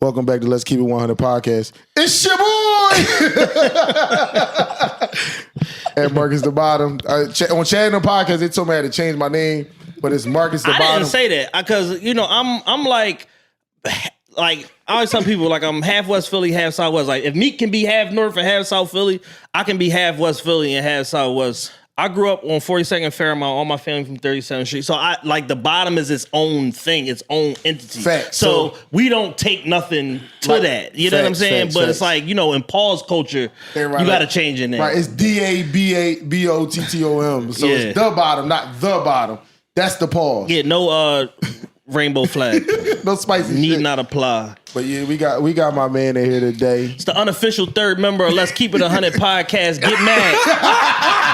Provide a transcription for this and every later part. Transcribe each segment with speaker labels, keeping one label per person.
Speaker 1: Welcome back to Let's Keep It 100 podcast. It's your boy! And Marcus the Bottom. On Chad No Podcast, they told me I had to change my name, but it's Marcus the Bottom.
Speaker 2: I didn't say that because, I'm like I always tell people, like, I'm half West Philly, half Southwest. Like, if Meek can be half North and half South Philly, I can be half West Philly and half Southwest. I grew up on 42nd Fairmount, all my family from 37th Street. So I like the Bottom is its own thing, its own entity.
Speaker 1: Facts.
Speaker 2: So we don't take nothing to that. You know what I'm saying? But it's like, in Paul's culture, you got to change your name.
Speaker 1: Right, it's DABABOTTOM. So it's the Bottom, not the Bottom. That's the pause.
Speaker 2: Yeah, no rainbow flag.
Speaker 1: No spicy
Speaker 2: Need
Speaker 1: shit.
Speaker 2: not apply.
Speaker 1: But yeah, we got my man in here today.
Speaker 2: It's the unofficial third member of Let's Keep It 100 podcast. Get mad.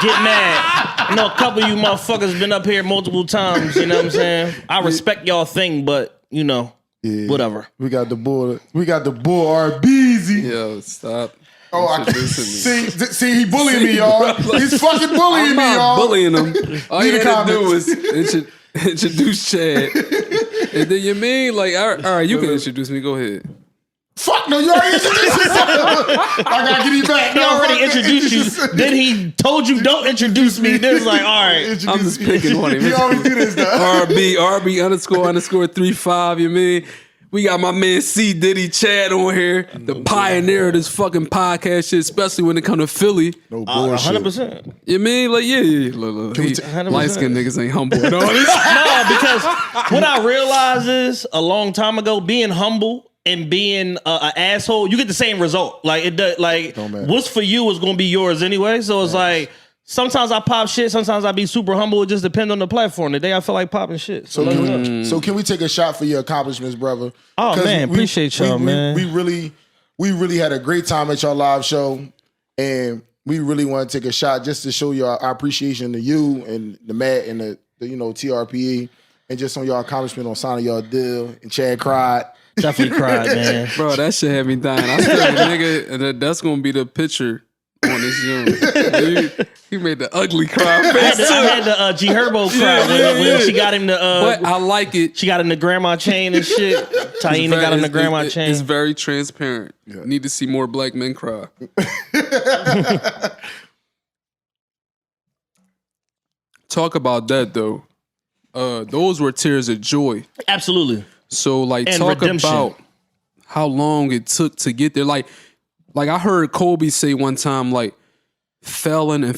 Speaker 2: Get mad. I know a couple of you motherfuckers been up here multiple times, you know what I'm saying? I respect y'all thing, but, whatever.
Speaker 1: We got the bull RBZ.
Speaker 3: Yo, stop.
Speaker 1: Oh, see, he bullying me, y'all. He's fucking bullying me, y'all.
Speaker 3: Bullying him. All you had to do was introduce Chad. And then you mean, like, all right, you can introduce me. Go ahead.
Speaker 1: Fuck no, you already introduced yourself. I gotta get you back.
Speaker 2: He already introduced you. Then he told you don't introduce me. Then it's like, all right.
Speaker 3: I'm just picking one of him.
Speaker 1: He always do this, though.
Speaker 3: RB__35, you mean? We got my man C. Diddy Chad on here, the pioneer of this fucking podcast shit, especially when it come to Philly.
Speaker 1: No bullshit.
Speaker 2: 100%.
Speaker 3: You mean? Like, yeah. Look. Light-skinned niggas ain't humble.
Speaker 2: No, because what I realized is a long time ago, being humble and being an asshole, you get the same result. Like, it does. Like, what's for you is going to be yours anyway. So it's like, sometimes I pop shit. Sometimes I be super humble. It just depends on the platform. Today I feel like popping shit.
Speaker 1: So can we take a shot for your accomplishments, brother?
Speaker 2: Oh man, appreciate y'all, man.
Speaker 1: We really had a great time at your live show, and we really want to take a shot just to show our appreciation to you and the Matt and the TRPE, and just on your accomplishment on signing your deal. And Chad cried.
Speaker 2: Definitely cried, man.
Speaker 3: Bro, that shit had me dying. I still a nigga, and that's gonna be the picture on this Zoom. He made the ugly cry face.
Speaker 2: I had the G Herbo cry when she got him the.
Speaker 3: But I like it.
Speaker 2: She got him the grandma chain and shit. Taina got him the grandma chain.
Speaker 3: It's very transparent. Yeah. Need to see more black men cry. Talk about that though. Those were tears of joy.
Speaker 2: Absolutely.
Speaker 3: So like,
Speaker 2: and
Speaker 3: talk
Speaker 2: redemption.
Speaker 3: about how long it took to get there. Like I heard Kobe say one time, like, felon, and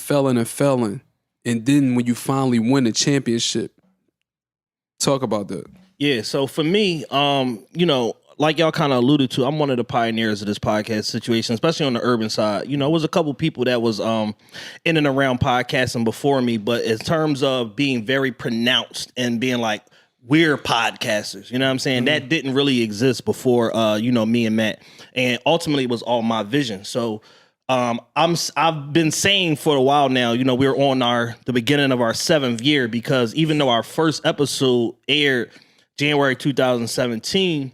Speaker 3: then when you finally win the championship. Talk about that. Yeah,
Speaker 2: so for me, like y'all kind of alluded to, I'm one of the pioneers of this podcast situation, especially on the urban side. It was a couple people that was in and around podcasting before me, but in terms of being very pronounced and being like, we're podcasters, you know what I'm saying? That didn't really exist before, me and Matt. And ultimately, it was all my vision. So I've been saying for a while now, we're on the beginning of our 7th year, because even though our first episode aired January 2017,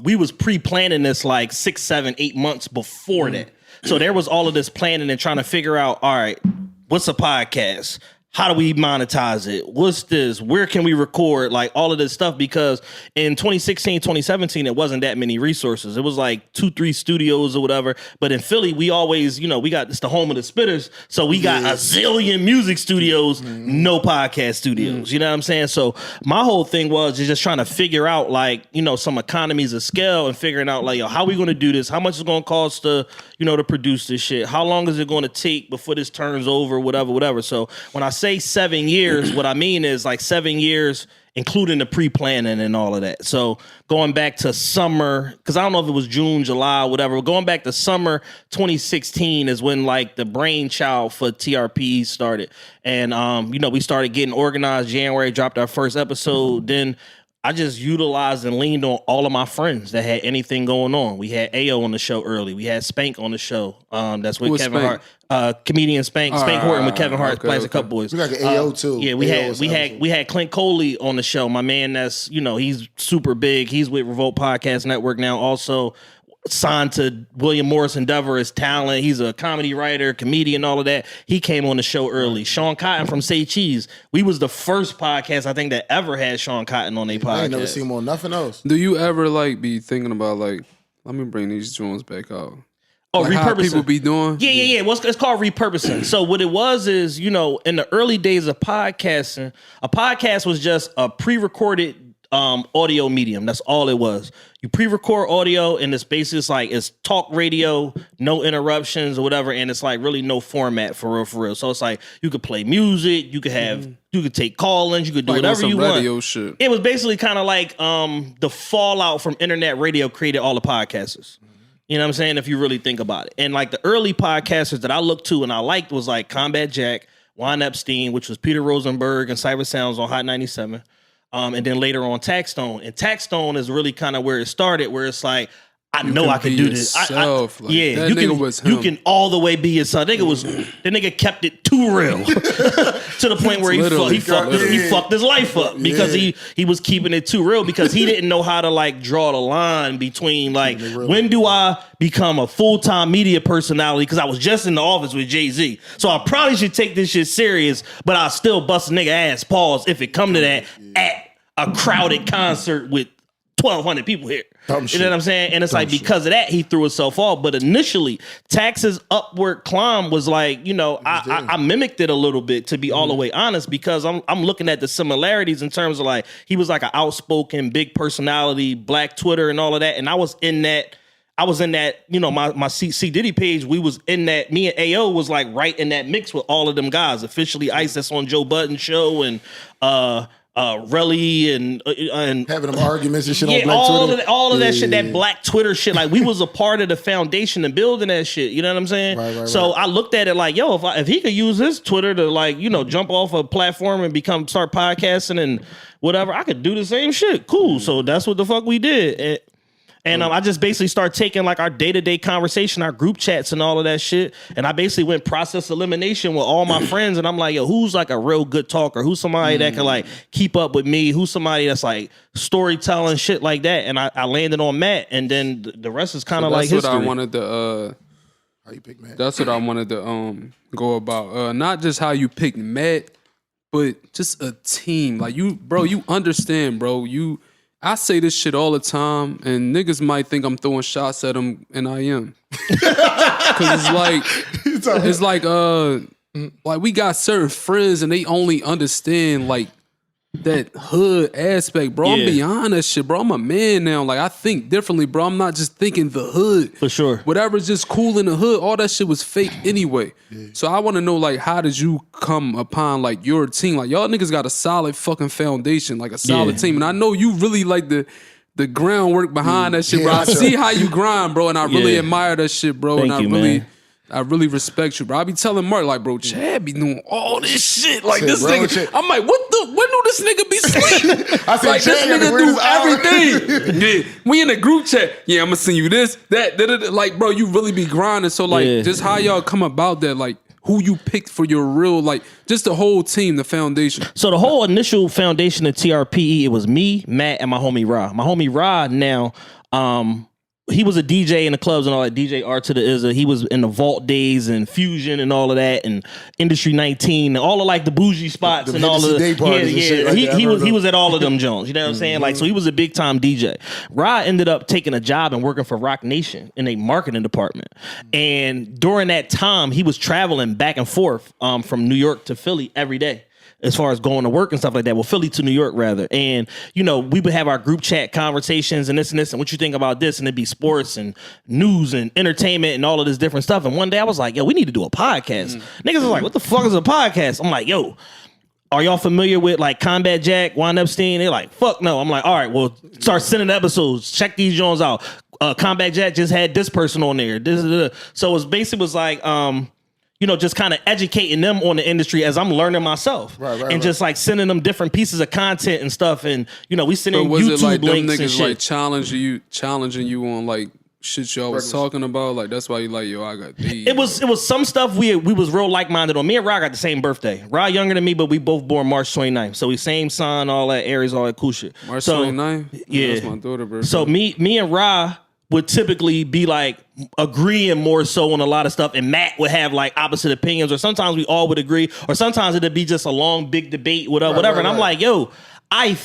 Speaker 2: we was pre-planning this like 6, 7, 8 months before that. So there was all of this planning and trying to figure out, all right, what's a podcast? How do we monetize it? What's this? Where can we record? Like all of this stuff, because in 2016, 2017, it wasn't that many resources. It was like 2-3 studios or whatever. But in Philly, we always, it's the home of the spitters. So we got a zillion music studios, no podcast studios. You know what I'm saying? So my whole thing was just trying to figure out like, some economies of scale and figuring out like, how are we going to do this? How much is it going to cost to, to produce this shit? How long is it going to take before this turns over? Whatever. So when I say 7 years, what I mean is like 7 years, including the pre-planning and all of that. So going back to summer, because I don't know if it was June, July, whatever. Going back to summer 2016 is when like the brainchild for TRPE started. And, we started getting organized. January, dropped our first episode. Then I just utilized and leaned on all of my friends that had anything going on. We had Ayo on the show early. We had Spank on the show. That's with Kevin Hart. Comedian Spank Horton with Kevin Hart plays a couple boys.
Speaker 1: We got AO too.
Speaker 2: Yeah, we had Clint Coley on the show. My man, that's he's super big. He's with Revolt Podcast Network now. Also, signed to William Morris Endeavor as talent. He's a comedy writer, comedian, all of that. He came on the show early. Sean Cotton from Say Cheese. We was the first podcast I think that ever had Sean Cotton on their podcast.
Speaker 1: I ain't never seen him on nothing else.
Speaker 3: Do you ever like be thinking about like, let me bring these joints back out?
Speaker 2: Oh,
Speaker 3: like
Speaker 2: repurposing.
Speaker 3: How people be doing?
Speaker 2: Yeah. Well, it's called repurposing. So what it was is, you know, in the early days of podcasting, a podcast was just a pre-recorded audio medium. That's all it was. You pre-record audio, and it's basically it's talk radio, no interruptions or whatever, and it's like really no format for real. So it's like you could play music, you could have, you could take call-ins, you could do
Speaker 3: like
Speaker 2: whatever you want.
Speaker 3: Radio shit.
Speaker 2: It was basically kind of like the fallout from internet radio created all the podcasters. You know what I'm saying? If you really think about it. And like the early podcasters that I looked to and I liked was like Combat Jack, Juan Epstein, which was Peter Rosenberg and Cyber Sounds on Hot 97. And then later on Taxstone. And Taxstone is really kind of where it started, where it's like, I know I can do this. You can all the way be yourself. The nigga kept it too real to the point where he fucked his life up because he was keeping it too real because he didn't know how to like draw the line between like when do I become a full-time media personality because I was just in the office with Jay-Z. So I probably should take this shit serious, but I'll still bust a nigga ass pause if it come to that at a crowded concert with 1,200 people here. You know what I'm saying? And it's like because of that, he threw himself off. But initially, Tax's upward climb was like, you know, I mimicked it a little bit, to be all the way honest, because I'm looking at the similarities in terms of like, he was like an outspoken, big personality, Black Twitter and all of that. And I was in that, you know, my C Diddy page, we was in that, me and AO was like right in that mix with all of them guys. Officially Ice, that's on Joe Budden's show, and Relly and
Speaker 1: having them arguments and shit on Black Twitter.
Speaker 2: All of that shit, that Black Twitter shit. Like we was a part of the foundation and building that shit. You know what I'm saying? Right. I looked at it like, yo, if he could use his Twitter to like, you know, jump off a platform and start podcasting and whatever, I could do the same shit. Cool. So that's what the fuck we did. And I just basically started taking like our day-to-day conversation, our group chats and all of that shit. And I basically went process elimination with all my friends. And I'm like, yo, who's like a real good talker? Who's somebody that can like keep up with me? Who's somebody that's like storytelling, shit like that? And I landed on Matt. And then the rest is kind of like history.
Speaker 3: That's what I wanted to...
Speaker 1: how you pick Matt?
Speaker 3: That's what I wanted to go about. Not just how you picked Matt, but just a team. Like you understand, bro. I say this shit all the time, and niggas might think I'm throwing shots at them, and I am. Because it's like we got certain friends, and they only understand like that hood aspect, bro. I'm beyond that shit, bro. I'm a man now. Like I think differently, bro. I'm not just thinking the hood.
Speaker 2: For sure.
Speaker 3: Whatever's just cool in the hood, all that shit was fake anyway. Yeah. So I want to know, like, how did you come upon like your team? Like y'all niggas got a solid fucking foundation, like a solid team. And I know you really like the groundwork behind that shit, bro. I see how you grind, bro, and I really admire that shit, bro.
Speaker 2: Thank you, man.
Speaker 3: I really respect you, bro. I be telling Mark, like, bro, Chad be doing all this shit. Like, this nigga, I'm like, when do this nigga be sleep?
Speaker 1: I said,
Speaker 3: like, this nigga do everything. Yeah, we in the group chat. Yeah, I'm gonna send you this, that. Like, bro, you really be grinding. So, like, just how y'all come about that, like, who you picked for your real, like, just the whole team, the foundation.
Speaker 2: So the whole initial foundation of TRPE, it was me, Matt, and my homie Ra. My homie Ra now, he was a DJ in the clubs and all that. DJ R to the Izza. He was in the Vault days and Fusion and all of that, and Industry 19 and all of like the bougie spots and all of the he was at all of them Jones. You know what I'm saying? Like, so he was a big time DJ. Rod ended up taking a job and working for Rock Nation in a marketing department. And during that time, he was traveling back and forth from New York to Philly every day, as far as going to work and stuff like that. Well, Philly to New York, rather. And, you know, we would have our group chat conversations and this, and what you think about this, and it'd be sports and news and entertainment and all of this different stuff. And one day I was like, yo, we need to do a podcast. Niggas was like, what the fuck is a podcast? I'm like, yo, are y'all familiar with like Combat Jack, Juan Epstein? They're like, fuck no. I'm like, all right, well, start sending episodes. Check these Jones out. Combat Jack just had this person on there. So it basically was like, you know, just kind of educating them on the industry as I'm learning myself, and just like sending them different pieces of content and stuff. And you know, we sending YouTube
Speaker 3: like
Speaker 2: links
Speaker 3: them niggas
Speaker 2: and shit.
Speaker 3: Like challenging you on like shit y'all was talking about. Like that's why you like, yo, I got these.
Speaker 2: It was some stuff we was real like minded on. Me and Rod got the same birthday. Rod younger than me, but we both born March 29th. So we same sign, all that Aries, all that cool shit.
Speaker 3: March 29th.
Speaker 2: Yeah,
Speaker 3: that's my daughter birthday.
Speaker 2: So me and Rod would typically be like agreeing more so on a lot of stuff, and Matt would have like opposite opinions, or sometimes we all would agree, or sometimes it'd be just a long big debate, whatever. And I'm like, yo, I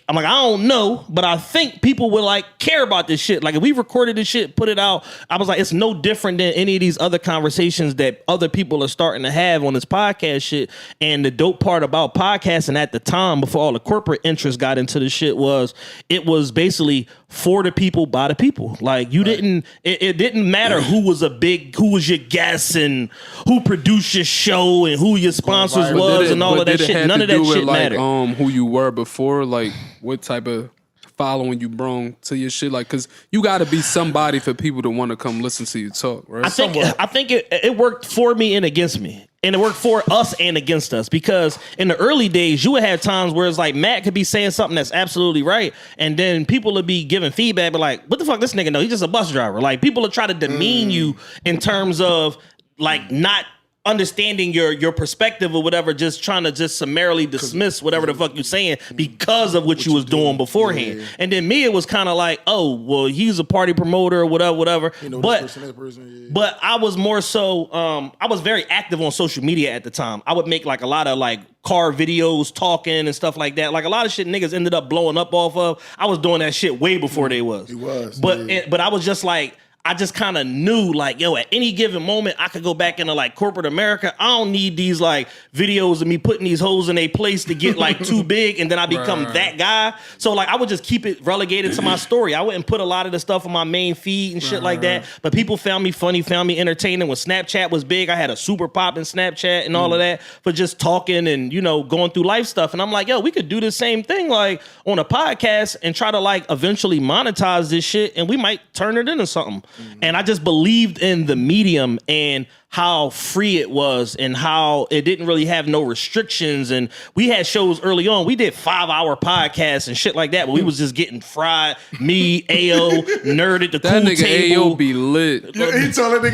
Speaker 2: don't know, but I think people would like care about this shit. Like if we recorded this shit, put it out, I was like, it's no different than any of these other conversations that other people are starting to have on this podcast shit. And the dope part about podcasting at the time, before all the corporate interests got into the shit, was it was basically for the people, by the people. Like you didn't, it didn't matter who was your guest and who produced your show and who your sponsors was and all of that shit. None of that shit mattered.
Speaker 3: Who you were before, like what type of following you brought to your shit, like, because you got to be somebody for people to want to come listen to you talk, right?
Speaker 2: I think it worked for me and against me. And it worked for us and against us, because in the early days, you would have times where it's like Matt could be saying something that's absolutely right, and then people would be giving feedback, but like, what the fuck this nigga know? He's just a bus driver. Like, people will try to demean you in terms of like not understanding your perspective or whatever, just trying to just summarily dismiss whatever the fuck you saying because of what you was doing beforehand. Yeah. And then me, it was kind of like, oh, well, he's a party promoter or whatever. You know, but I was more so, I was very active on social media at the time. I would make like a lot of like car videos talking and stuff like that. Like a lot of shit niggas ended up blowing up off of. I was doing that shit way before they was. But I was just like, I just kind of knew, like, yo, at any given moment, I could go back into like corporate America. I don't need these like videos of me putting these hoes in a place to get like too big, and then I become that guy. So like, I would just keep it relegated to my story. I wouldn't put a lot of the stuff on my main feed and shit like that. But people found me funny, found me entertaining. When Snapchat was big, I had a super pop in Snapchat and all of that for just talking and, you know, going through life stuff. And I'm like, yo, we could do the same thing like on a podcast and try to like eventually monetize this shit, and we might turn it into something. And I just believed in the medium and how free it was and how it didn't really have no restrictions. And we had shows early on. We did 5-hour podcasts and shit like that, but we was just getting fried. Me, AO, Nerded, the
Speaker 3: that
Speaker 2: cool
Speaker 3: nigga
Speaker 2: table.
Speaker 3: AO be lit.
Speaker 1: Yeah, he told him,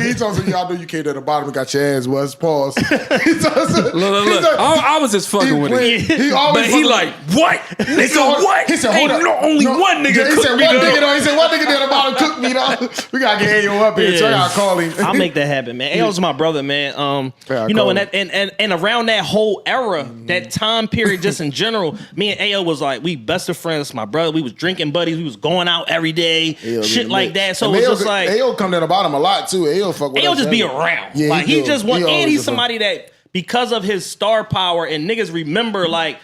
Speaker 1: y'all know you came to the bottom and got your ass was. Pause.
Speaker 3: Look. I was just fucking with it.
Speaker 2: But he like, what? They said, what?
Speaker 1: He said, hold up.
Speaker 2: Only one nigga
Speaker 1: he
Speaker 2: cooked me.
Speaker 1: He said, one nigga at the bottom cooked me, though. We got to get AO up here, so I got to call him.
Speaker 2: I'll make that happen, man. AO's my brother, man. You know, and around that whole era, that time period, just in general, me and AO was like, we best of friends. My brother, we was drinking buddies. We was going out every day, shit like that. So it was just like
Speaker 1: AO come to the bottom a lot too. AO fuck with
Speaker 2: AO
Speaker 1: us,
Speaker 2: just be around.
Speaker 1: Yeah,
Speaker 2: like he just want, and he's somebody that because of his star power and niggas remember like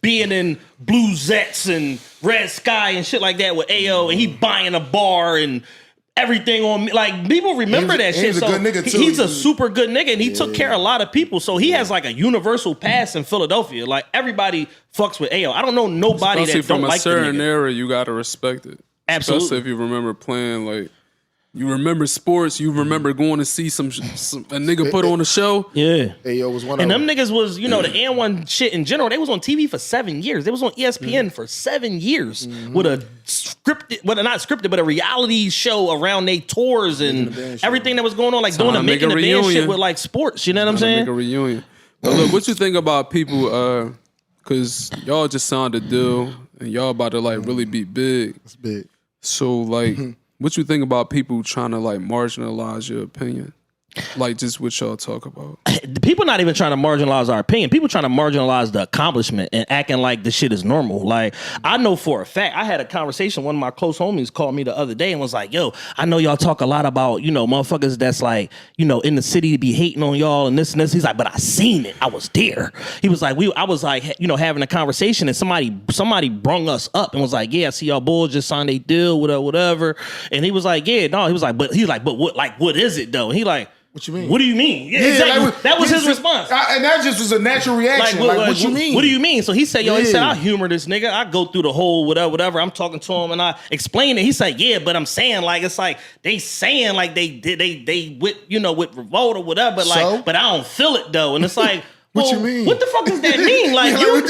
Speaker 2: being in Blue Zets and Red Sky and shit like that with AO, and he buying a bar and everything on me. Like, people remember that shit.
Speaker 1: He's a good nigga too.
Speaker 2: He's a super good nigga, and he took care of a lot of people. So he has like a universal pass in Philadelphia. Like, everybody fucks with AO. I don't know nobody
Speaker 3: especially
Speaker 2: that don't like the nigga.
Speaker 3: from a certain era, you gotta respect it.
Speaker 2: Absolutely.
Speaker 3: Especially if you remember playing, like, you remember sports, you remember going to see some a nigga put on a show.
Speaker 2: Yeah.
Speaker 1: AO was one
Speaker 2: and
Speaker 1: of them.
Speaker 2: them niggas was, you know, the N1 shit in general, they was on TV for 7 years. They was on ESPN for 7 years with a scripted, well, not scripted, but a reality show around their tours and everything that was going on, like doing a Making the Band shit with like sports. You know what I'm saying?
Speaker 3: Make a reunion. But look, what you think about people, because y'all just signed a deal and y'all about to like really be big.
Speaker 1: It's big.
Speaker 3: So like, what you think about people trying to like marginalize your opinion? Like just what y'all talk about.
Speaker 2: People not even trying to marginalize our opinion. People trying to marginalize the accomplishment and acting like the shit is normal. Like, I know for a fact, I had a conversation, one of my close homies called me the other day and was like, yo, I know y'all talk a lot about, you know, motherfuckers that's like, you know, in the city to be hating on y'all and this and this. He's like, but I seen it. I was there. He was like, I was like, you know, having a conversation and somebody brung us up and was like, yeah, I see y'all bulls just signed a deal, whatever. And he was like, yeah, no, he was like, but what is it though? And he like,
Speaker 1: what you mean?
Speaker 2: What do you mean? Yeah, exactly.
Speaker 1: Like,
Speaker 2: that was his response.
Speaker 1: And that just was a natural reaction. Like, what you mean?
Speaker 2: What do you mean? So he said, yo, he said, I humor this nigga. I go through the whole whatever. I'm talking to him and I explain it. He said, yeah, but I'm saying like, it's like, they saying like they with, you know, with Revolt or whatever, but like,
Speaker 1: so?
Speaker 2: But I don't feel it though. And it's like,
Speaker 1: what
Speaker 2: well,
Speaker 1: you mean?
Speaker 2: What the fuck does that mean? Like, you're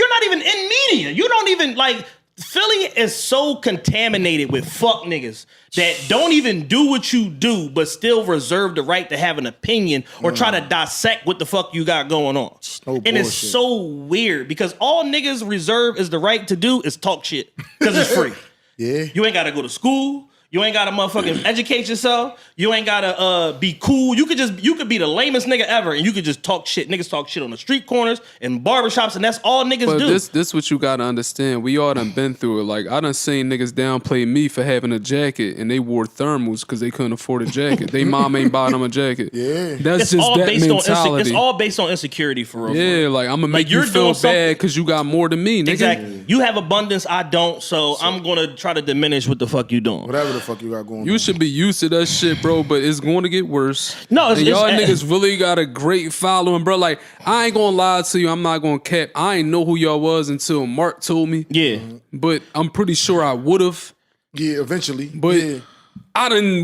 Speaker 2: not even in media. You don't even like, Philly is so contaminated with fuck niggas that don't even do what you do, but still reserve the right to have an opinion or try to dissect what the fuck you got going on. And it's so weird because all niggas reserve is the right to do is talk shit because it's free.
Speaker 1: Yeah.
Speaker 2: You ain't gotta go to school. You ain't gotta motherfucking educate yourself. You ain't gotta be cool. You could be the lamest nigga ever, and you could just talk shit. Niggas talk shit on the street corners and barbershops, and that's all niggas
Speaker 3: But
Speaker 2: do.
Speaker 3: this what you gotta understand. We all done been through it. Like I done seen niggas downplay me for having a jacket, and they wore thermals because they couldn't afford a jacket. They mom ain't buying them a jacket.
Speaker 1: Yeah.
Speaker 3: That's
Speaker 2: It's
Speaker 3: just
Speaker 2: all
Speaker 3: that
Speaker 2: based
Speaker 3: mentality.
Speaker 2: it's all based on insecurity for real.
Speaker 3: Yeah, like I'm gonna make you
Speaker 2: you're
Speaker 3: feel
Speaker 2: doing something-
Speaker 3: bad because you got more than me, nigga.
Speaker 2: Exactly. You have abundance, I don't, so I'm gonna try to diminish what the fuck you doing.
Speaker 1: Whatever the fuck you got going on.
Speaker 3: You should be used to that shit, bro, but it's going to get worse.
Speaker 2: No,
Speaker 3: and y'all
Speaker 2: it's-
Speaker 3: niggas really got a great following, bro. Like, I ain't gonna lie to you. I'm not gonna cap. I ain't know who y'all was until Mark told me.
Speaker 2: Yeah.
Speaker 3: But I'm pretty sure I would have.
Speaker 1: Yeah, eventually.
Speaker 3: But
Speaker 1: yeah.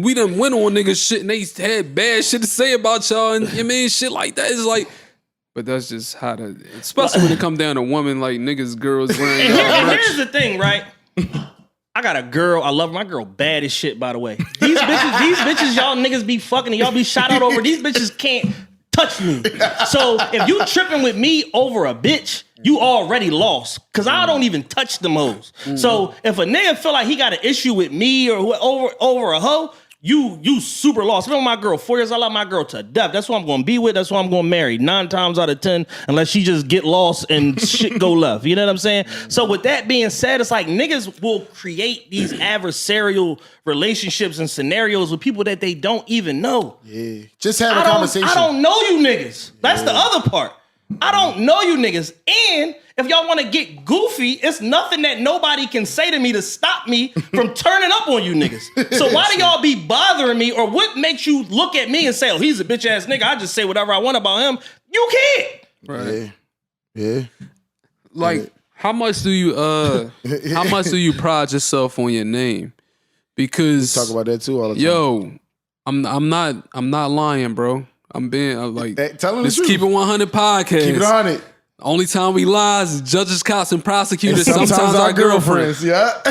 Speaker 3: we done went on niggas shit and they had bad shit to say about y'all and I mean shit like that is like. But that's just how to, especially when it come down to women, like niggas, girls wearing y'all
Speaker 2: And
Speaker 3: merch.
Speaker 2: here's the thing, right? I got a girl. I love her. My girl bad as shit, by the way. These bitches, y'all niggas be fucking and y'all be shot out over. These bitches can't touch me. So if you tripping with me over a bitch, you already lost. Cause I don't even touch them hoes. So if a nigga feel like he got an issue with me or over a hoe, you super lost. I've been with my girl 4 years. I love my girl to death. That's who I'm gonna be with. That's who I'm gonna marry. 9 times out of 10, unless she just get lost and shit go left. You know what I'm saying? So with that being said, it's like niggas will create these adversarial relationships and scenarios with people that they don't even know.
Speaker 1: Yeah. Just have a conversation.
Speaker 2: I don't know you niggas. That's the other part. I don't know you niggas. And if y'all want to get goofy, it's nothing that nobody can say to me to stop me from turning up on you niggas. So why do y'all be bothering me, or what makes you look at me and say, oh, he's a bitch ass nigga, I just say whatever I want about him? You can't.
Speaker 3: Right.
Speaker 1: Yeah.
Speaker 3: Like, how much do you pride yourself on your name? Because
Speaker 1: Talk about that too all the time.
Speaker 3: yo, I'm not lying, bro. I'm like,
Speaker 1: Hey, tell them the
Speaker 3: let's
Speaker 1: truth.
Speaker 3: keep it 100 podcast.
Speaker 1: Keep it on it.
Speaker 3: Only time we lie is judges, cops, and prosecutors.
Speaker 1: And
Speaker 3: sometimes our girlfriends.
Speaker 1: Yeah.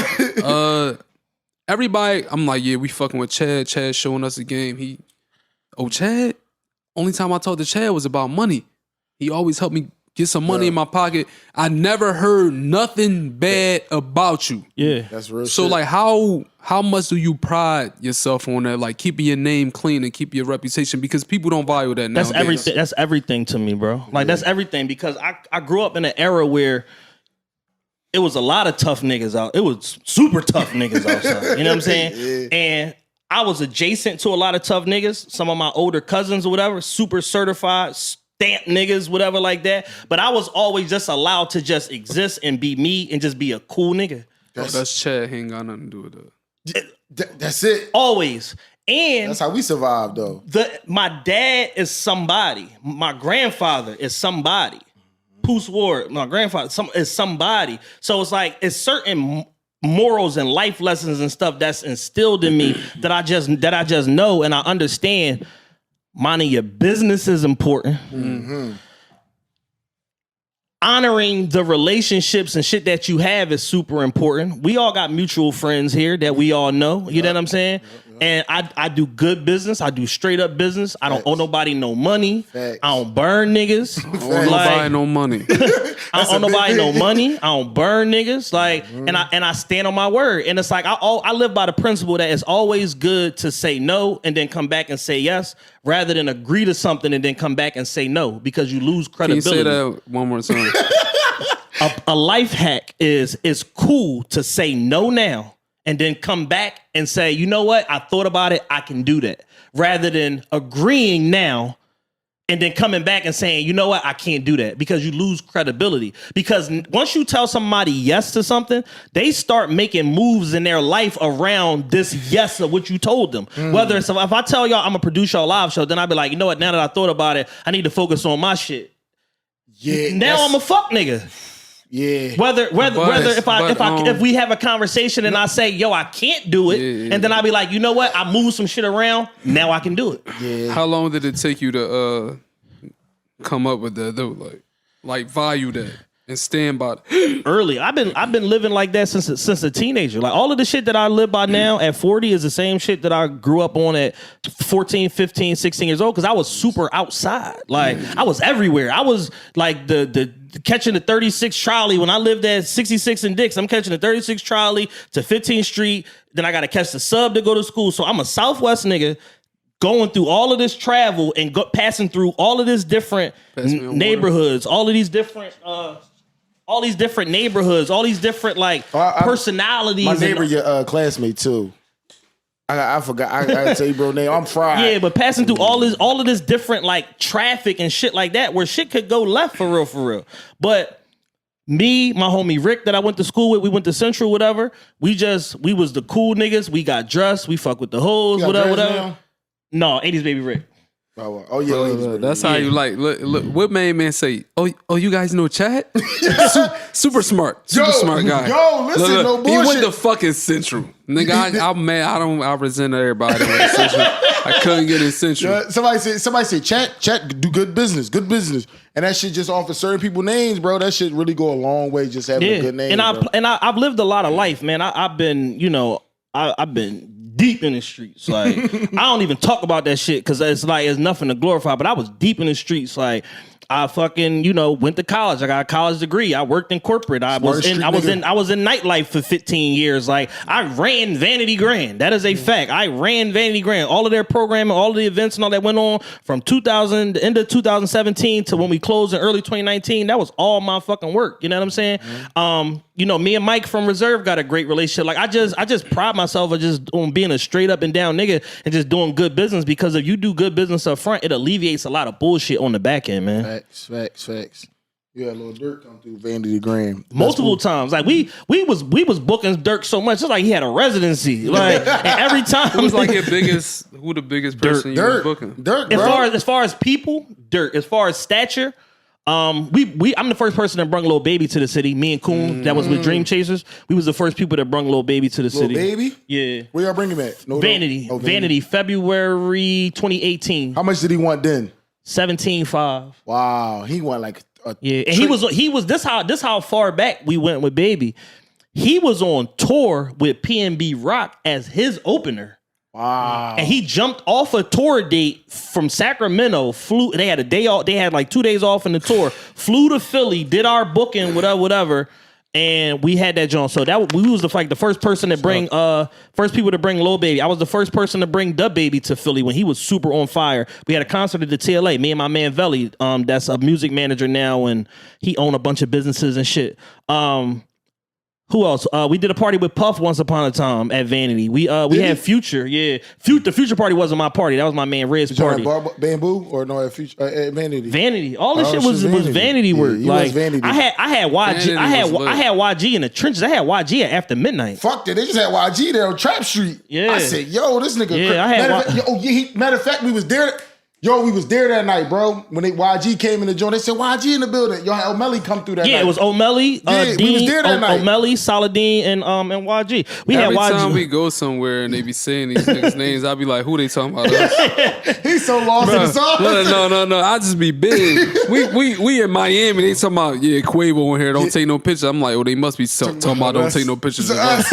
Speaker 3: Everybody, I'm like, yeah, we fucking with Chad. Chad showing us a game. Chad? Only time I talked to Chad was about money. He always helped me get some money in my pocket. I never heard nothing bad about you.
Speaker 2: Yeah.
Speaker 1: That's real
Speaker 3: So
Speaker 1: shit.
Speaker 3: like, how much do you pride yourself on that? Like keeping your name clean and keep your reputation, because people don't value that now.
Speaker 2: That's everything. That's everything to me, bro. Like that's everything, because I grew up in an era where it was a lot of tough niggas out. It was super tough niggas outside. You know what I'm saying? And I was adjacent to a lot of tough niggas. Some of my older cousins or whatever, super certified, stamp niggas, whatever like that. But I was always just allowed to just exist and be me and just be a cool nigga.
Speaker 3: That's Chad. He ain't got nothing to do with that.
Speaker 1: That's it.
Speaker 2: Always. And
Speaker 1: That's how we survive, though.
Speaker 2: my dad is somebody. My grandfather is somebody. Poos Ward, my grandfather, is somebody. So it's like it's certain morals and life lessons and stuff that's instilled in me that I just know and I understand. Minding your business is important.
Speaker 1: Mm-hmm.
Speaker 2: Honoring the relationships and shit that you have is super important. We all got mutual friends here that we all know. You know what I'm saying? And I do good business. I do straight up business. I don't owe nobody no money.
Speaker 1: Facts.
Speaker 2: I don't burn niggas.
Speaker 3: I don't nobody no money.
Speaker 2: I don't owe nobody no money. I don't burn niggas. Like, and I stand on my word. And it's like I live by the principle that it's always good to say no and then come back and say yes, rather than agree to something and then come back and say no, because you lose
Speaker 3: Can you
Speaker 2: credibility.
Speaker 3: say that one more time?
Speaker 2: A life hack is cool to say no now and then come back and say, you know what? I thought about it. I can do that. Rather than agreeing now and then coming back and saying, you know what? I can't do that, because you lose credibility. Because once you tell somebody yes to something, they start making moves in their life around this yes of what you told them. Whether it's, if I tell y'all I'm gonna produce y'all live show, then I'll be like, you know what? Now that I thought about it, I need to focus on my shit.
Speaker 1: Yeah.
Speaker 2: Now I'm a fuck nigga.
Speaker 1: Yeah.
Speaker 2: Whether if we have a conversation and I say, yo, I can't do it, and then I'll be like, you know what? I move some shit around. Now I can do it.
Speaker 1: Yeah.
Speaker 3: How long did it take you to come up with that though? Like value that and stand by it.
Speaker 2: Early. I've been living like that since a teenager. Like all of the shit that I live by now at 40 is the same shit that I grew up on at 14, 15, 16 years old because I was super outside. Like I was everywhere. I was like the catching the 36 trolley when I lived at 66 and Dix. I'm catching the 36 trolley to 15th Street. Then I got to catch the sub to go to school. So I'm a Southwest nigga going through all of this travel and passing through all of this different neighborhoods, all these different neighborhoods, all these different personalities.
Speaker 1: My neighbor, your classmate too. I forgot. I gotta tell you, bro, name. I'm fried.
Speaker 2: Yeah, but passing through all of this different like traffic and shit like that, where shit could go left for real. But me, my homie Rick that I went to school with, we went to Central, whatever. We was the cool niggas. We got dressed. We fuck with the hoes, whatever.
Speaker 1: Now?
Speaker 2: No, 80s baby Rick.
Speaker 1: Oh yeah,
Speaker 3: that's how you like. Look, what man say? Oh, you guys know Chad? Super smart guy.
Speaker 1: Yo, listen, no bullshit.
Speaker 3: He went to fucking Central, nigga. I'm mad. I resent everybody that went to Central. I couldn't get in Central.
Speaker 1: Yeah, somebody said, Chat, do good business, and that shit just off of certain people's names, bro. That shit really go a long way just having a good name.
Speaker 2: And I've lived a lot of life, man. I've been, I've been deep in the streets. Like I don't even talk about that shit because it's nothing to glorify. But I was deep in the streets. Like I fucking went to college. I got a college degree. I worked in corporate. I was in nightlife for 15 years. Like I ran Vanity Grand. That is a fact. I ran Vanity Grand. All of their programming, all of the events and all that went on from 2000 the end of 2017 to when we closed in early 2019. That was all my fucking work. You know what I'm saying? Me and Mike from Reserve got a great relationship. Like I just pride myself on being a straight up and down nigga and just doing good business because if you do good business up front, it alleviates a lot of bullshit on the back end, man.
Speaker 1: Facts. You had a little Durk come through Vanity Grand
Speaker 2: multiple times. Like we was booking Durk so much, it's like he had a residency. Like and every time
Speaker 3: who was like your biggest? Who the biggest person you was booking?
Speaker 1: Durk, bro.
Speaker 2: As far as people, Durk. As far as stature. I'm the first person that brung Lil Baby to the city. Me and Coon, that was with Dream Chasers. We was the first people that brung Lil Baby to the city.
Speaker 1: Lil Baby?
Speaker 2: Yeah.
Speaker 1: Where y'all bring him at?
Speaker 2: Vanity. Vanity, February 2018.
Speaker 1: How much did he want then?
Speaker 2: 17.5.
Speaker 1: Wow, he went like a
Speaker 2: and he was this how far back we went with Baby. He was on tour with PNB Rock as his opener.
Speaker 1: Wow.
Speaker 2: And he jumped off a tour date from Sacramento, they had a day off, they had like 2 days off in the tour, flew to Philly, did our booking, whatever, and we had that joint. So we was the first person to bring first people to bring Lil Baby. I was the first person to bring DaBaby to Philly when he was super on fire. We had a concert at the TLA, me and my man Veli, that's a music manager now and he owned a bunch of businesses and shit. Who else? We did a party with Puff once upon a time at Vanity. We had Future. Yeah, the Future party wasn't my party. That was my man Red's party.
Speaker 1: Bamboo or no at Future at Vanity.
Speaker 2: Vanity. All this shit was Vanity work.
Speaker 1: Yeah, like
Speaker 2: Vanity. I had YG. I had YG in the trenches. I had YG at After Midnight.
Speaker 1: Fuck that. They just had YG there on Trap Street.
Speaker 2: Yeah.
Speaker 1: I said, yo, this nigga.
Speaker 2: Yeah, I had.
Speaker 1: Matter of fact, we was there. Yo, we was there that night, bro. When YG came in the joint, they said YG in the building. Y'all had O'Malley come through that night.
Speaker 2: Yeah, it was O'Malley, Dean,
Speaker 1: we was there that night.
Speaker 2: O'Malley, Saladin, and YG.
Speaker 3: Every time we go somewhere and they be saying these niggas' names, I be like, who they talking about us?
Speaker 1: He's so lost in the song.
Speaker 3: No. I just be big. We in Miami. They talking about, Quavo in here. Don't take no pictures. I'm like, they must be talking about don't take no pictures of us.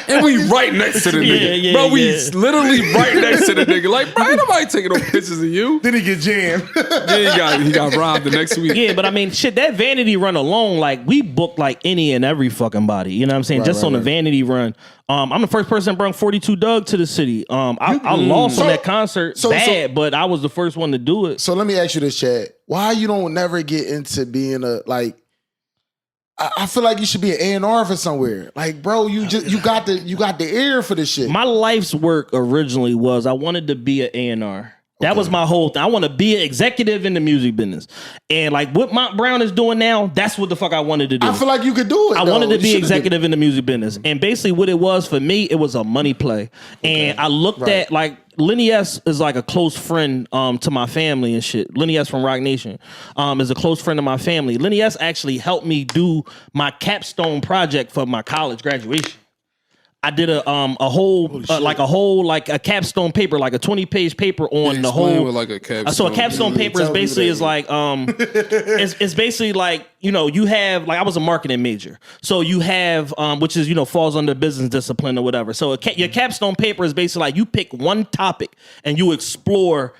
Speaker 3: And we right next to the nigga. Bro, we literally right next to the nigga. Like, bro, ain't nobody taking no pictures of you.
Speaker 1: Then he get jammed.
Speaker 3: Then he got robbed the next week.
Speaker 2: Yeah, but I mean, shit, that Vanity run alone, like we booked like any and every fucking body. You know what I'm saying? Just on the Vanity run. I'm the first person that brought 42 Doug to the city. I lost on that concert but I was the first one to do it.
Speaker 1: So let me ask you this, Chad. Why you don't never get into being I feel like you should be an A&R for somewhere. Like, bro, you got the ear for this shit.
Speaker 2: My life's work originally was I wanted to be an A&R. That was my whole thing. I want to be an executive in the music business. And like what Mont Brown is doing now, that's what the fuck I wanted to do.
Speaker 1: I feel like you could do it.
Speaker 2: I wanted to be executive in the music business. And basically what it was for me, it was a money play. And I looked at like Lenny S is like a close friend to my family and shit. Lenny S from Rock Nation is a close friend of my family. Lenny S actually helped me do my capstone project for my college graduation. I did a whole capstone paper, like a 20-page paper on the whole.
Speaker 3: With like a capstone.
Speaker 2: So a capstone paper is basically it's basically like, you know, you have, like, I was a marketing major, so you have which is, you know, falls under business discipline or whatever. So your capstone paper is basically like you pick one topic and you explore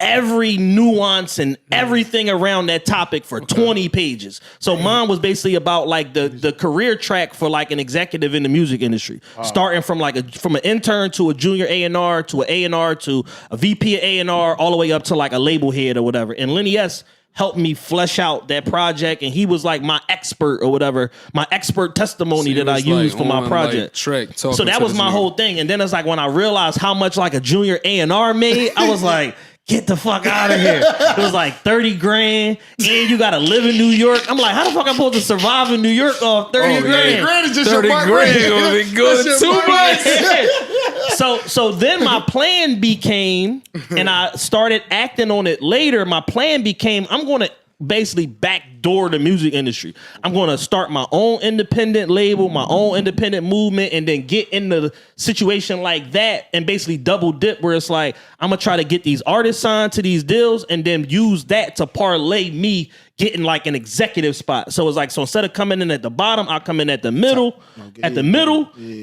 Speaker 2: every nuance and everything around that topic for 20 pages. So mine was basically about like the career track for like an executive in the music industry, starting from from an intern to a junior A&R to an A&R to a VP of A&R, all the way up to like a label head or whatever. And Lenny S helped me flesh out that project, and he was like my expert or whatever, my expert testimony that I used for my project.
Speaker 3: So
Speaker 2: that was my whole thing. And then it's like when I realized how much like a junior A&R made, I was like, get the fuck out of here. It was like 30 grand and you gotta live in New York. I'm like, how the fuck I'm supposed to survive in New York off 30 grand?
Speaker 1: 30 grand is just
Speaker 3: 30
Speaker 1: your
Speaker 3: grand gonna be good too much.
Speaker 2: So then my plan became, and I started acting on it later, my plan became, I'm gonna basically backdoor the music industry. I'm going to start my own independent label, my own independent movement, and then get in the situation like that and basically double dip, where it's like, I'm going to try to get these artists signed to these deals and then use that to parlay me getting like an executive spot. So it's like, so instead of coming in at the bottom, I'll come in at the middle,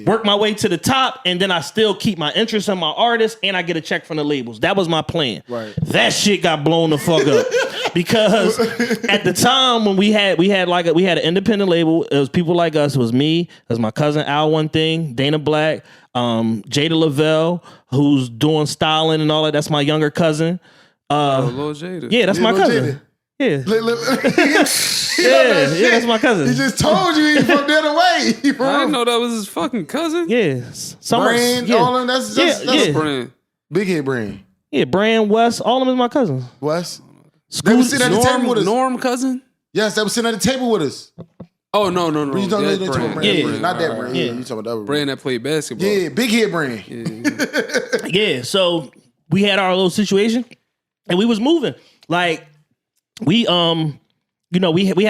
Speaker 2: work my way to the top, and then I still keep my interest in my artists and I get a check from the labels. That was my plan.
Speaker 1: Right.
Speaker 2: That shit got blown the fuck up because at the time when we had an independent label, it was people like us. It was me, it was my cousin Al One Thing, Dana Black, Jada Lavelle, who's doing styling and all that. That's my younger cousin.
Speaker 3: Lil Jada.
Speaker 2: Yeah, that's my cousin.
Speaker 1: Jada.
Speaker 2: Yeah. That's my cousin.
Speaker 1: He just told you he's from there away.
Speaker 3: I didn't know that was his fucking cousin.
Speaker 2: Yeah.
Speaker 1: Brand, all of them, that's
Speaker 3: Brand.
Speaker 1: Big Head Brand.
Speaker 2: Yeah, Brand, West, all of them is my cousins.
Speaker 1: West. They was sitting at the table with us.
Speaker 3: Norm cousin?
Speaker 1: Yes, they was sitting at the table with us.
Speaker 3: Oh, no.
Speaker 1: You talking
Speaker 3: That
Speaker 1: about
Speaker 3: Brand.
Speaker 1: Brand. Not that Brand.
Speaker 2: Yeah.
Speaker 1: You talking about that
Speaker 3: Brand that played basketball.
Speaker 1: Yeah, Big Head Brand.
Speaker 2: Yeah, so we had our little situation and we was moving. Like, we had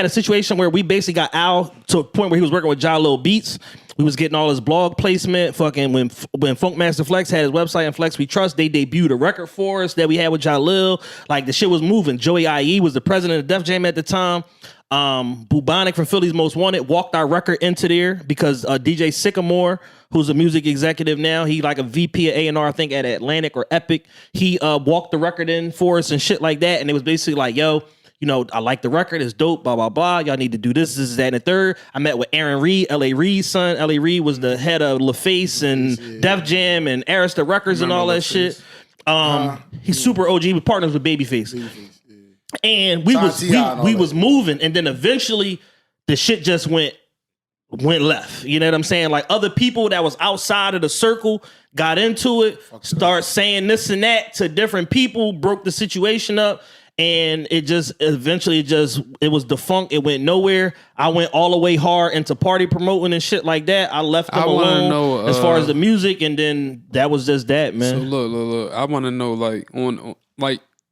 Speaker 2: a situation where we basically got Al to a point where he was working with Lil Beats. We was getting all his blog placement. Fucking when Funkmaster Flex had his website and Flex We Trust, they debuted a record for us that we had with Lil. Like, the shit was moving. Joey IE was the president of Def Jam at the time. Bubonic from Philly's Most Wanted walked our record into there because DJ Sycamore, who's a music executive now, he like a VP of A&R, I think at Atlantic or Epic. He walked the record in for us and shit like that. And it was basically like, yo, you know, I like the record, it's dope, blah, blah, blah. Y'all need to do this, that, and the third. I met with Aaron Reed, L.A. Reed's son. L.A. Reed was the head of LaFace and Def Jam and Arista Records and all that shit. He's super OG. He was partners with Babyface. And we was moving, and then eventually the shit just went left. You know what I'm saying? Like, other people that was outside of the circle got into it, start saying this and that to different people, broke the situation up. And it just eventually it was defunct. It went nowhere. I went all the way hard into party promoting and shit like that. I left them alone as far as the music, and then that was just that, man.
Speaker 3: So look. I want to know, like, on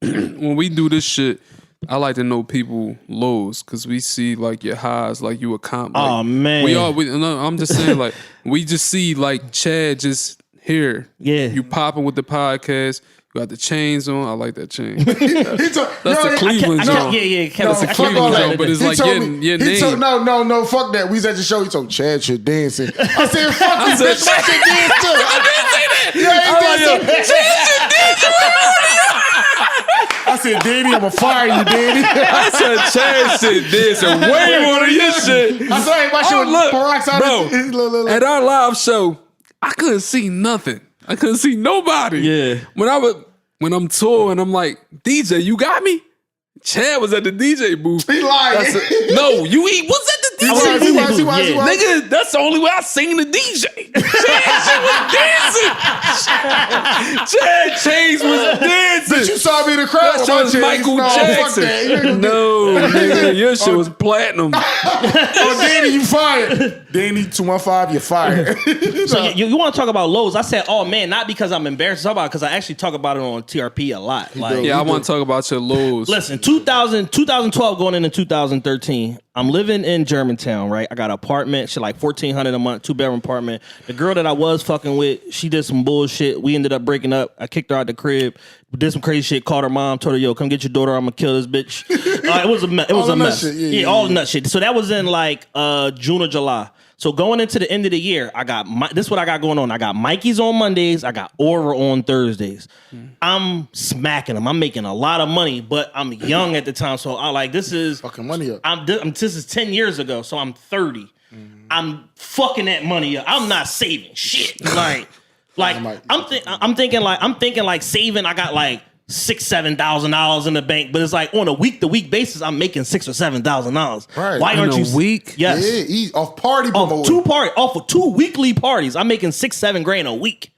Speaker 3: when we do this shit, I like to know people lows, because we see like your highs, like you accomplish. Like,
Speaker 2: oh man,
Speaker 3: I'm just saying, like, we just see like Chad just here. Yeah, you popping with the podcast. You got the chains on. I like that chain. That's the Cleveland zone. That's the Cleveland zone. But it's like your name.
Speaker 1: No, fuck that. We was at the show. He told Chad should dance. I said, fuck you, bitch. I should dance too.
Speaker 3: I didn't say that. Yeah,
Speaker 1: I said, Danny, I'ma fire you, Danny.
Speaker 3: I said, Chad should dance way more than your shit.
Speaker 1: I saw my shit with peroxide.
Speaker 3: Bro, at our live show, I couldn't see nothing. I couldn't see nobody.
Speaker 2: Yeah.
Speaker 3: When I'm touring, I'm like, DJ, you got me? Chad was at the DJ booth.
Speaker 1: He lied.
Speaker 3: Was at the DJ booth. Nigga, that's the only way I seen the DJ. Chad was dancing. Chad Chase was dancing.
Speaker 1: But you saw me in the crowd.
Speaker 3: That was Michael Jackson. No, nigga, your shit was platinum.
Speaker 1: Oh, Danny, you fired. Danny 215, you're fired.
Speaker 2: So you want to talk about lows? I said, oh man, not because I'm embarrassed to talk about it, because I actually talk about it on TRPE a lot. Like,
Speaker 3: I want to talk about your lows.
Speaker 2: Listen, 2012 going into 2013, I'm living in Germantown, right? I got an apartment, shit like $1,400 a month, 2-bedroom apartment. The girl that I was fucking with, she did some bullshit. We ended up breaking up. I kicked her out the crib, did some crazy shit, called her mom, told her, yo, come get your daughter, I'm gonna kill this bitch. It was a mess. Yeah, all the nut shit. So that was in like June or July. So going into the end of the year, this is what I got going on. I got Mikey's on Mondays. I got Aura on Thursdays. I'm smacking them. I'm making a lot of money, but I'm young at the time. So I like, this is
Speaker 1: fucking money up.
Speaker 2: This is 10 years ago. So I'm 30. I'm fucking that money up. I'm not saving shit. I'm thinking like saving. I got like $6,000-$7,000 in the bank, but it's like on a week-to-week basis, I'm making $6,000 or $7,000.
Speaker 1: Right.
Speaker 2: Why aren't you
Speaker 3: in a week?
Speaker 2: Yes.
Speaker 1: Yeah, off party promoting.
Speaker 2: Off of 2 weekly parties, I'm making $6-7 grand a week.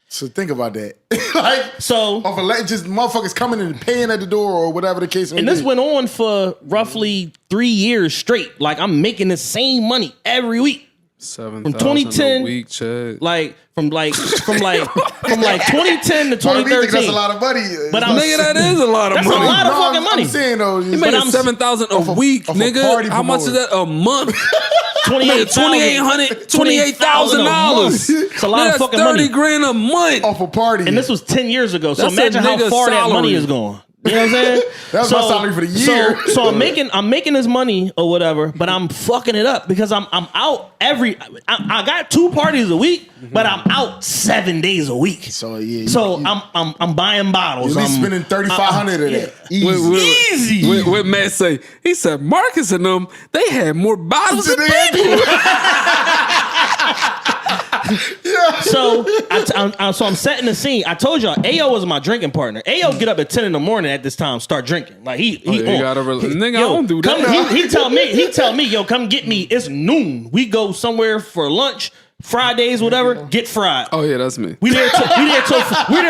Speaker 1: So think about that. Off just motherfuckers coming and paying at the door or whatever the case may be.
Speaker 2: And this went on for roughly 3 years straight. Like I'm making the same money every week.
Speaker 3: $7,000
Speaker 2: from 2010
Speaker 3: a week, Chad.
Speaker 2: From 2010 to 2013.
Speaker 1: That's a lot of money.
Speaker 3: But nigga, that is a lot of money.
Speaker 2: That's a lot of fucking money.
Speaker 1: I'm saying though,
Speaker 3: you made $7,000 a week, nigga. How much is that a month? $2,800, $28,000.
Speaker 2: It's a lot of fucking money.
Speaker 3: $30 grand a month
Speaker 1: off a party.
Speaker 2: And this was 10 years ago. So
Speaker 3: that's
Speaker 2: imagine how far that money is going. You know what I'm saying?
Speaker 1: That's my salary for the year.
Speaker 2: So I'm making this money or whatever, but I'm fucking it up because I'm out I got 2 parties a week, but I'm out 7 days a week.
Speaker 1: So yeah.
Speaker 2: I'm buying bottles.
Speaker 1: You're spending $3,500 of that.
Speaker 3: Easy. What Matt say? He said Marcus and them, they had more bottles than people.
Speaker 1: Yeah.
Speaker 2: So I'm setting the scene. I told y'all, Ayo was my drinking partner. Ayo get up at 10 in the morning at this time, start drinking. Like
Speaker 3: nigga, I don't do that.
Speaker 2: He tell me, yo, come get me. It's noon. We go somewhere for lunch. Fridays, whatever, get fried.
Speaker 3: Oh yeah, that's me.
Speaker 2: We there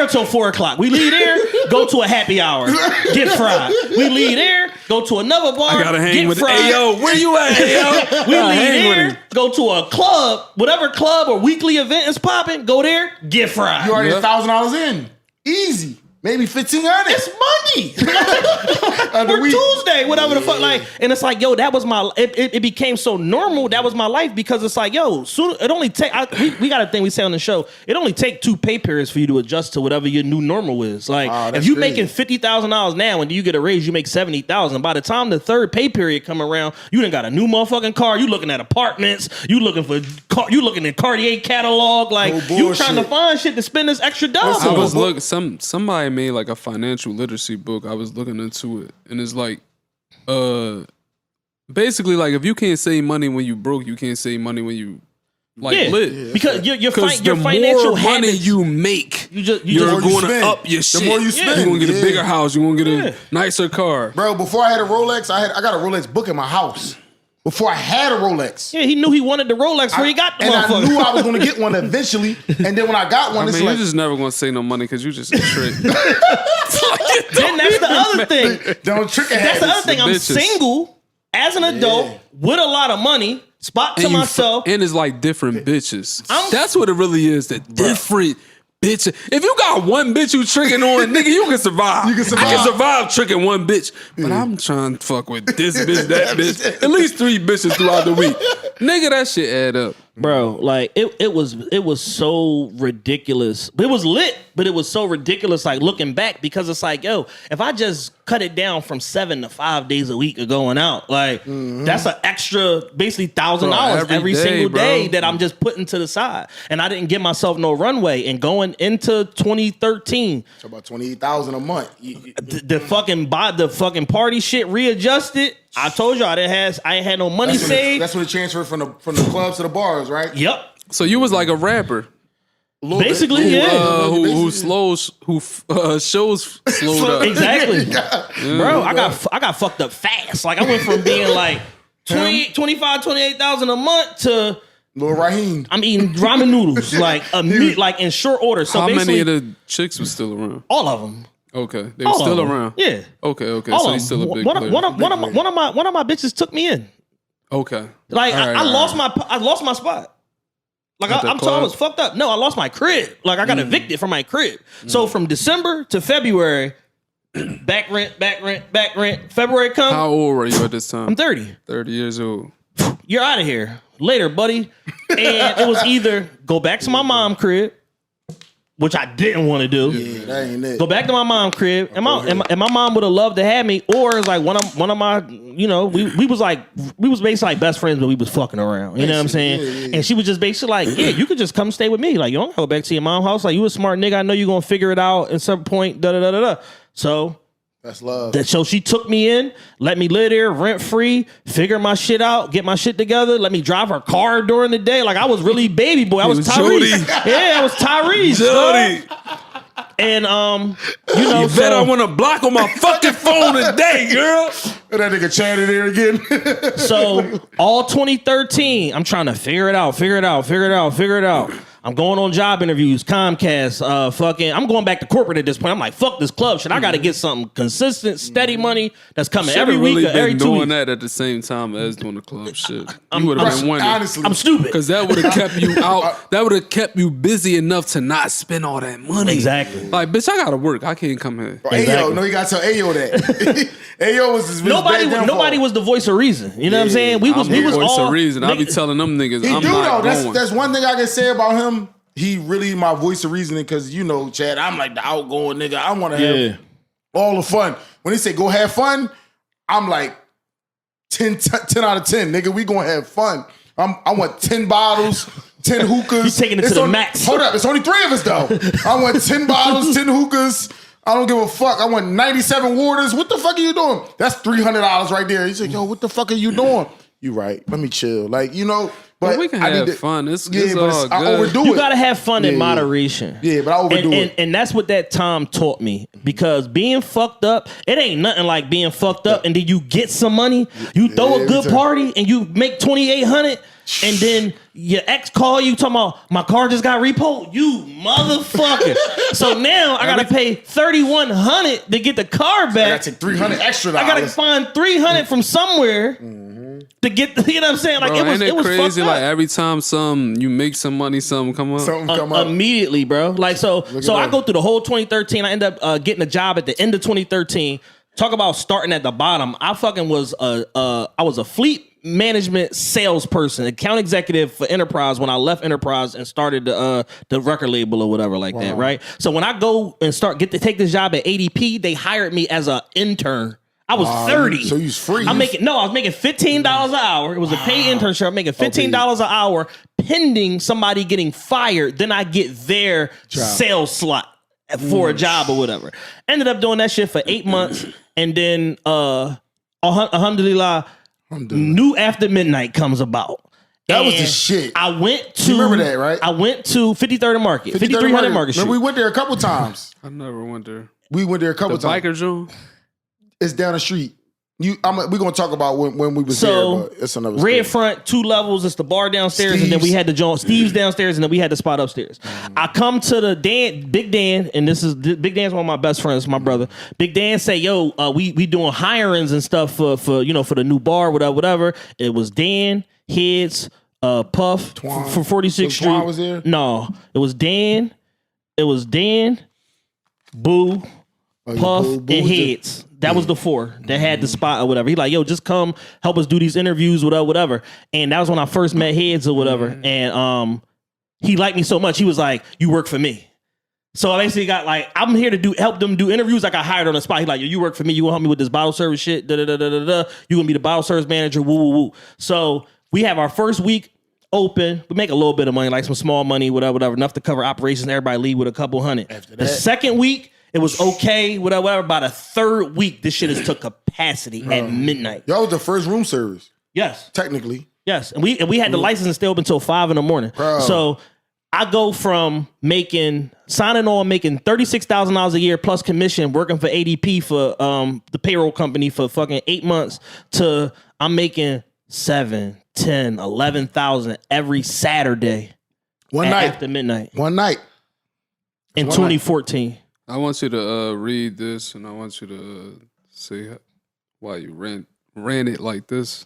Speaker 2: till 4 o'clock. We leave there, go to a happy hour, get fried. We leave there, go to another bar,
Speaker 3: I gotta hang
Speaker 2: get
Speaker 3: with
Speaker 2: fried.
Speaker 3: Ayo. Where you at, Ayo?
Speaker 2: We leave there, go to a club, whatever club or weekly event is popping. Go there, get fried.
Speaker 1: You already $1,000 in, easy. Maybe $1,500.
Speaker 2: It's money. Or Tuesday, whatever the fuck. Like, and it's like, yo, that was my. It became so normal. That was my life because it's like, yo, soon it only take. We got a thing we say on the show. It only take 2 pay periods for you to adjust to whatever your new normal is. Like, if you making $50,000 now and you get a raise, you make $70,000. By the time the 3rd pay period come around, you done got a new motherfucking car. You looking at apartments. You looking at Cartier catalog. Like, you trying to find shit to spend this extra dollars.
Speaker 3: I was looking. Somebody made like a financial literacy book. I was looking into it, and it's like, basically like if you can't save money when you broke, you can't save money when you lit.
Speaker 2: Yeah, because your
Speaker 3: the
Speaker 2: financial
Speaker 3: more money
Speaker 2: habits,
Speaker 3: you make,
Speaker 2: you're
Speaker 3: going to up your shit.
Speaker 1: The more you spend,
Speaker 3: you're going to get a bigger house. You're going to get a nicer car.
Speaker 1: Bro, before I had a Rolex, I got a Rolex book in my house. Before I had a Rolex.
Speaker 2: Yeah, he knew he wanted the Rolex before he got the motherfucker.
Speaker 1: I knew I was going to get one eventually. And then when I got one,
Speaker 3: you're just never going to say no money because you just a trick.
Speaker 2: Then that's the other thing.
Speaker 1: Don't trick it.
Speaker 2: That's the other thing. I'm single as an adult with a lot of money. Spot to myself.
Speaker 3: And it's like different bitches. That's what it really is. The different bitch. If you got one bitch you tricking on, nigga, you can survive. I can survive tricking one bitch. But I'm trying to fuck with this bitch, that bitch. At least 3 bitches throughout the week. Nigga, that shit add up.
Speaker 2: Bro, like it was so ridiculous. It was lit, but it was so ridiculous. Like looking back, because it's like, yo, if I just cut it down from 7 to 5 days a week of going out, like that's an extra, basically $1,000 every single day that I'm just putting to the side, and I didn't give myself no runway. And going into 2013,
Speaker 1: so about $28,000 a month.
Speaker 2: The fucking party shit readjusted. I told you I ain't had no money saved.
Speaker 1: That's when it transferred from the clubs to the bars, right?
Speaker 2: Yep.
Speaker 3: So you was like a rapper.
Speaker 2: Basically, yeah.
Speaker 3: Who shows slowed up.
Speaker 2: Exactly. Bro, I got fucked up fast. Like I went from being like 28,000 a month to
Speaker 1: Lil Raheem.
Speaker 2: I'm eating ramen noodles like like in short order. So
Speaker 3: how many of the chicks was still around?
Speaker 2: All of them.
Speaker 3: Okay, they were still around.
Speaker 2: Yeah.
Speaker 3: Okay.
Speaker 2: All
Speaker 3: So he's still a big player.
Speaker 2: One of my bitches took me in.
Speaker 3: Okay.
Speaker 2: Like I lost my spot. Like I'm talking, I was fucked up. No, I lost my crib. Like I got evicted from my crib. So from December to February, back rent. February come.
Speaker 3: How old were you at this time?
Speaker 2: I'm 30.
Speaker 3: 30 years old.
Speaker 2: You're out of here later, buddy. And it was either go back to my mom's crib, which I didn't want to do.
Speaker 1: Yeah, that ain't it.
Speaker 2: Go back to my mom's crib, and my mom would have loved to have me. Or it's like one of my, we was basically like best friends, but we was fucking around. You know what I'm saying?
Speaker 1: Yeah.
Speaker 2: And she was just basically like, yeah, you could just come stay with me. Like, you don't go back to your mom's house. Like, you a smart nigga. I know you're gonna figure it out at some point. Da da da da da. So.
Speaker 1: That's love.
Speaker 2: So she took me in, let me live there rent free, figure my shit out, get my shit together, let me drive her car during the day. Like I was really baby boy. I was Tyrese. Yeah, I was Tyrese.
Speaker 3: Jody.
Speaker 2: And
Speaker 3: You bet I want to block on my fucking phone today, girl.
Speaker 1: And that nigga chatted there again.
Speaker 2: So all 2013, I'm trying to figure it out. I'm going on job interviews, Comcast, I'm going back to corporate at this point. I'm like, fuck this club shit. I got to get something consistent, steady money that's coming every week or every 2
Speaker 3: doing
Speaker 2: weeks.
Speaker 3: that at the same time as doing the club shit. You would have been winning.
Speaker 1: Honestly,
Speaker 2: I'm stupid.
Speaker 3: Because that would have kept you out. That would have kept you busy enough to not spend all that money.
Speaker 2: Exactly.
Speaker 3: Like, bitch, I got to work. I can't come here.
Speaker 1: Ayo, no, you got to tell Ayo that. Ayo was his
Speaker 2: Nobody was the voice of reason. You know what I'm saying? We was
Speaker 3: voice
Speaker 2: all
Speaker 3: of reason. I be telling them niggas,
Speaker 1: He
Speaker 3: I'm
Speaker 1: do
Speaker 3: not
Speaker 1: though.
Speaker 3: going.
Speaker 1: That's one thing I can say about him. He really my voice of reasoning because Chad, I'm like the outgoing nigga. I want to have all the fun. When he say go have fun, I'm like 10 out of 10, nigga. We gonna have fun. I want 10 bottles, 10 hookahs.
Speaker 2: He's taking it to the max.
Speaker 1: Hold up, it's only 3 of us though. I want 10 bottles, 10 hookahs. I don't give a fuck. I want 97 waters. What the fuck are you doing? That's $300 right there. He's like, yo, what the fuck are you doing? You right. Let me chill. Like, But
Speaker 3: we can have fun. It's all good.
Speaker 1: I overdo
Speaker 2: You
Speaker 1: it.
Speaker 2: gotta have fun in moderation.
Speaker 1: Yeah, but I overdo it.
Speaker 2: And that's what that time taught me. Because being fucked up, it ain't nothing like being fucked up and then you get some money, you throw a good party and you make $2,800 and then your ex call you talking about my car just got repoed. You motherfucker. So now I gotta pay $3,100 to get the car back.
Speaker 1: I gotta take $300 extra.
Speaker 2: I gotta find $300 from somewhere. To get you know what I'm saying? Like
Speaker 3: Bro,
Speaker 2: it was
Speaker 3: crazy.
Speaker 2: fucked up.
Speaker 3: Like every time you make some money, something come up.
Speaker 1: Something come up.
Speaker 2: Immediately, bro. Like so I go through the whole 2013. I end up getting a job at the end of 2013. Talk about starting at the bottom. I fucking was I was a fleet management salesperson, account executive for Enterprise when I left Enterprise and started the record label or whatever like that, right? So when I go and take this job at ADP, they hired me as an intern. I was 30.
Speaker 1: So you was free.
Speaker 2: I was making $15 an hour. It was a paid internship. I'm making $15 an hour pending somebody getting fired. Then I get their sales slot for a job or whatever. Ended up doing that shit for 8 months. And then, alhamdulillah, New After Midnight comes about.
Speaker 1: That was the shit.
Speaker 2: I went to...
Speaker 1: You remember that, right?
Speaker 2: I went to 53rd Market. 5300 Market Street.
Speaker 1: Remember, we went there a couple times.
Speaker 3: I never went there.
Speaker 1: We went there a couple times.
Speaker 3: Biker Joe?
Speaker 1: It's down the street. We're gonna talk about when we was there, but it's another
Speaker 2: Red
Speaker 1: story.
Speaker 2: front, 2 levels. It's the bar downstairs, and then we had the joint. Steve's downstairs, and then we had the spot upstairs. I come to the Big Dan, and Big Dan's one of my best friends, my brother. Big Dan say, "Yo, we doing hirings and stuff for the new bar, whatever." It was Dan, Heads, Puff
Speaker 1: Twan.
Speaker 2: for 46th Street.
Speaker 1: Twan was there?
Speaker 2: No, it was Dan. Boo, Puff,
Speaker 1: Boo
Speaker 2: and
Speaker 1: was
Speaker 2: Heads. That was the 4 that had the spot or whatever. He like, yo, just come help us do these interviews, whatever. And that was when I first met Heads or whatever. And he liked me so much. He was like, you work for me. So I basically got like, I'm here to help them do interviews. I got hired on the spot. He like, yo, you work for me. You gonna help me with this bottle service shit. You gonna be the bottle service manager. Woo, woo, woo. So we have our first week open. We make a little bit of money, like some small money, whatever, enough to cover operations. Everybody leave with a couple hundred. The second week, it was okay, whatever. By the third week, this shit is to capacity at midnight.
Speaker 1: Y'all was the first room service,
Speaker 2: Yes,
Speaker 1: technically.
Speaker 2: yes, and we had the license and stay open until 5 a.m.
Speaker 1: Bro.
Speaker 2: So I go from signing on, making $36,000 a year plus commission, working for ADP for the payroll company for fucking 8 months to I'm making 7, 10, 11,000 every Saturday.
Speaker 1: One night
Speaker 2: after midnight
Speaker 1: in
Speaker 2: 2014.
Speaker 3: I want you to read this, and I want you to say why you ran it like this.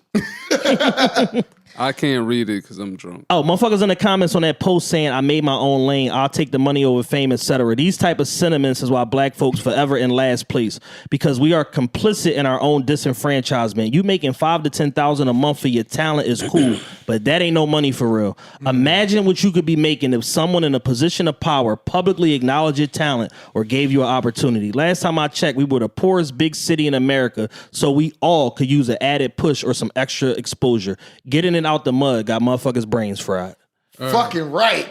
Speaker 3: I can't read it because I'm drunk.
Speaker 2: Oh, motherfuckers in the comments on that post saying I made my own lane, I'll take the money over fame, etc. These type of sentiments is why black folks forever in last place because we are complicit in our own disenfranchisement. You making $5,000 to $10,000 a month for your talent is cool, but that ain't no money for real. Imagine what you could be making if someone in a position of power publicly acknowledged your talent or gave you an opportunity. Last time I checked, we were the poorest big city in America, so we all could use an added push or some extra exposure. Getting it out the mud got motherfuckers' brains fried.
Speaker 1: Fucking right.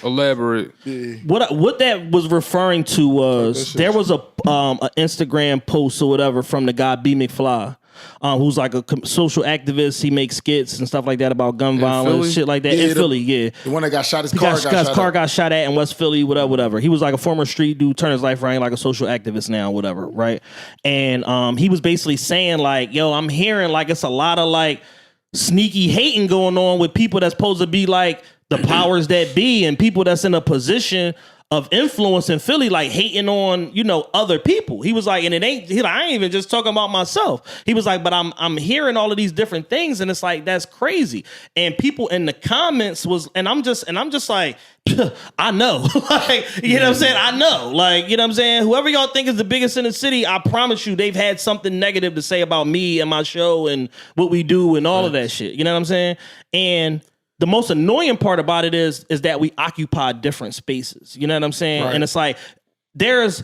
Speaker 3: Elaborate.
Speaker 2: What that was referring to was there was a Instagram post or whatever from the guy B McFly, who's like a social activist. He makes skits and stuff like that about gun violence,
Speaker 3: Philly?
Speaker 2: shit like that in Philly. Yeah,
Speaker 1: The one that got shot, his
Speaker 2: his car got shot at in West Philly, whatever. He was like a former street dude, turned his life around, like a social activist now, whatever, right? And he was basically saying like, yo, I'm hearing like it's a lot of like sneaky hating going on with people that's supposed to be like the powers that be and people that's in a position of influence in Philly, like hating on, other people. He was like, and it ain't, I ain't even just talking about myself. He was like, but I'm hearing all of these different things and it's like, that's crazy. And people in the comments and I'm just like, I know. Like, you know what I'm saying? I know. Like, you know what I'm saying? Whoever y'all think is the biggest in the city, I promise you they've had something negative to say about me and my show and what we do and all of that shit. You know what I'm saying? And the most annoying part about it is that we occupy different spaces. You know what I'm saying?
Speaker 1: Right.
Speaker 2: And it's like, there's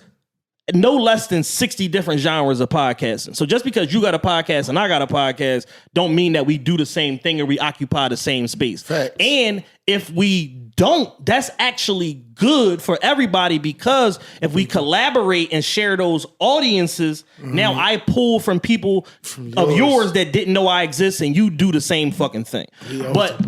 Speaker 2: no less than 60 different genres of podcasting. So just because you got a podcast and I got a podcast don't mean that we do the same thing or we occupy the same space.
Speaker 1: Facts.
Speaker 2: And if we don't, that's actually good for everybody because if we collaborate and share those audiences, now I pull from people of yours that didn't know I exist and you do the same fucking thing. But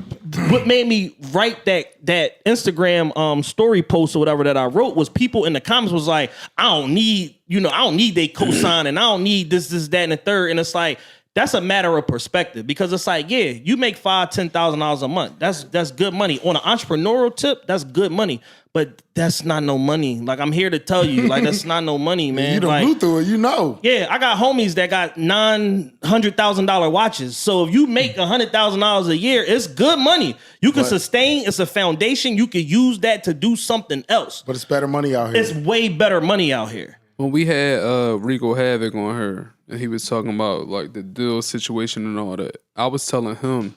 Speaker 2: what made me write that Instagram story post or whatever that I wrote was people in the comments was like, I don't need they cosign and I don't need this, that, and the third. And it's like, that's a matter of perspective because it's like, yeah, you make $5,000-$10,000 a month. That's good money. On an entrepreneurial tip, that's good money. But that's not no money. Like, I'm here to tell you, like, that's not no money, man.
Speaker 1: You done blew through it,
Speaker 2: Yeah, I got homies that got $900,000 watches. So if you make $100,000 a year, it's good money. You can sustain. It's a foundation. You can use that to do something else.
Speaker 1: But it's better money out here.
Speaker 2: It's way better money out here.
Speaker 3: When we had Rico Havoc on her, and he was talking about like the deal situation and all that, I was telling him,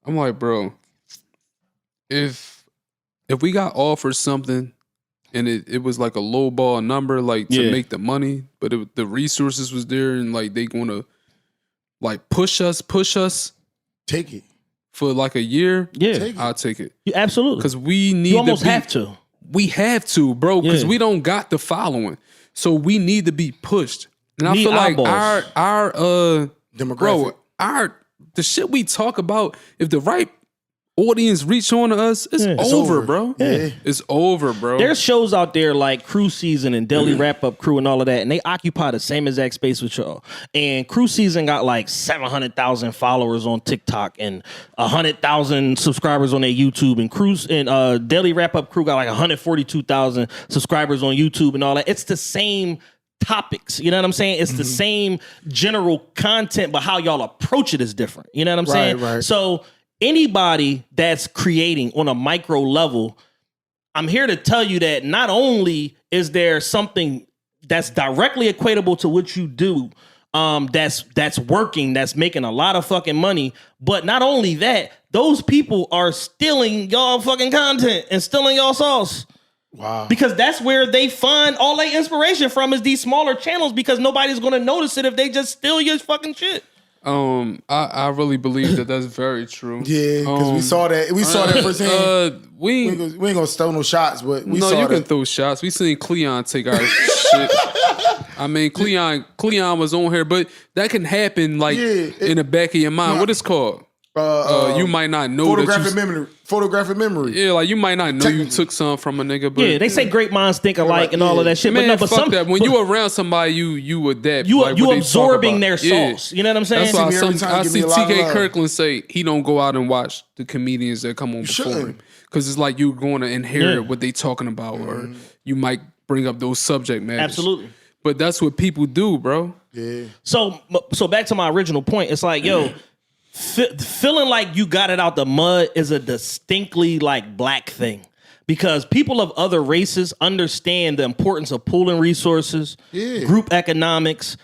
Speaker 3: I'm like, bro, if we got offered something and it was like a low ball number, like to make the money, but the resources was there and like they gonna like push us,
Speaker 1: take it
Speaker 3: for like a year.
Speaker 2: Yeah,
Speaker 3: I'll take it.
Speaker 2: Yeah, absolutely.
Speaker 3: Because we need
Speaker 2: you almost have to.
Speaker 3: We have to, bro, because we don't got the following. So we need to be pushed. And I feel like our
Speaker 1: demographic,
Speaker 3: bro, the shit we talk about, if the right audience reach on to us, it's over, bro.
Speaker 1: Yeah.
Speaker 3: It's over, bro.
Speaker 2: There's shows out there like Crew Season and Daily Wrap Up Crew and all of that, and they occupy the same exact space with y'all. And Crew Season got like 700,000 followers on TikTok and 100,000 subscribers on their YouTube. And Daily Wrap Up Crew got like 142,000 subscribers on YouTube and all that. It's the same topics, you know what I'm saying? It's the same general content, but how y'all approach it is different. You know what I'm saying?
Speaker 1: Right.
Speaker 2: So anybody that's creating on a micro level, I'm here to tell you that not only is there something that's directly equatable to what you do, that's working, that's making a lot of fucking money, but not only that, those people are stealing y'all fucking content and stealing y'all sauce.
Speaker 1: Wow.
Speaker 2: Because that's where they find all their inspiration from is these smaller channels because nobody's going to notice it if they just steal your fucking shit.
Speaker 3: I really believe that that's very true.
Speaker 1: Yeah, because we saw that. We saw that firsthand.
Speaker 3: We
Speaker 1: ain't gonna steal no shots, but we saw
Speaker 3: you
Speaker 1: that.
Speaker 3: can throw shots. We seen Cleon take our shit. I mean, Cleon was on here, but that can happen like in the back of your mind. What is called? You might not know
Speaker 1: photographic memory.
Speaker 3: Yeah, like you might not know you took some from a nigga. But
Speaker 2: yeah, they say great minds think alike and all of that shit.
Speaker 3: Man,
Speaker 2: but
Speaker 3: fuck that. When you around somebody, you adapt.
Speaker 2: You
Speaker 3: like
Speaker 2: you absorbing their sauce.
Speaker 3: Yeah.
Speaker 2: You know what I'm saying?
Speaker 3: That's why I see TK Kirkland say he don't go out and watch the comedians that come on before him because it's like you're going to inherit what they talking about, or you might bring up those subject matters.
Speaker 2: Absolutely.
Speaker 3: But that's what people do, bro.
Speaker 1: Yeah.
Speaker 2: So back to my original point. It's like, yo. feeling like you got it out the mud is a distinctly like black thing. Because people of other races understand the importance of pooling resources, group economics,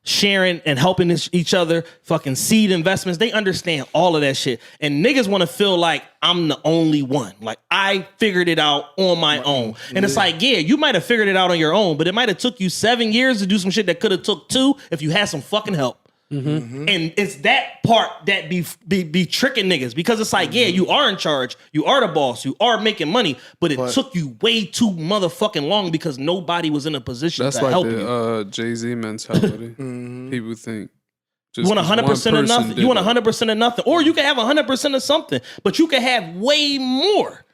Speaker 2: sharing and helping each other, fucking seed investments. They understand all of that shit. And niggas want to feel like I'm the only one. Like I figured it out on my own. And it's like, yeah, you might have figured it out on your own, but it might have took you 7 years to do some shit that could have took 2 if you had some fucking help. And it's that part that be tricking niggas, because it's like, yeah, you are in charge, you are the boss, you are making money, but it took you way too motherfucking long because nobody was in a position to help you.
Speaker 3: That's like the Jay-Z mentality. People think
Speaker 2: you want 100% of nothing. You want 100% of nothing, or you can have 100% of something, but you can have way more.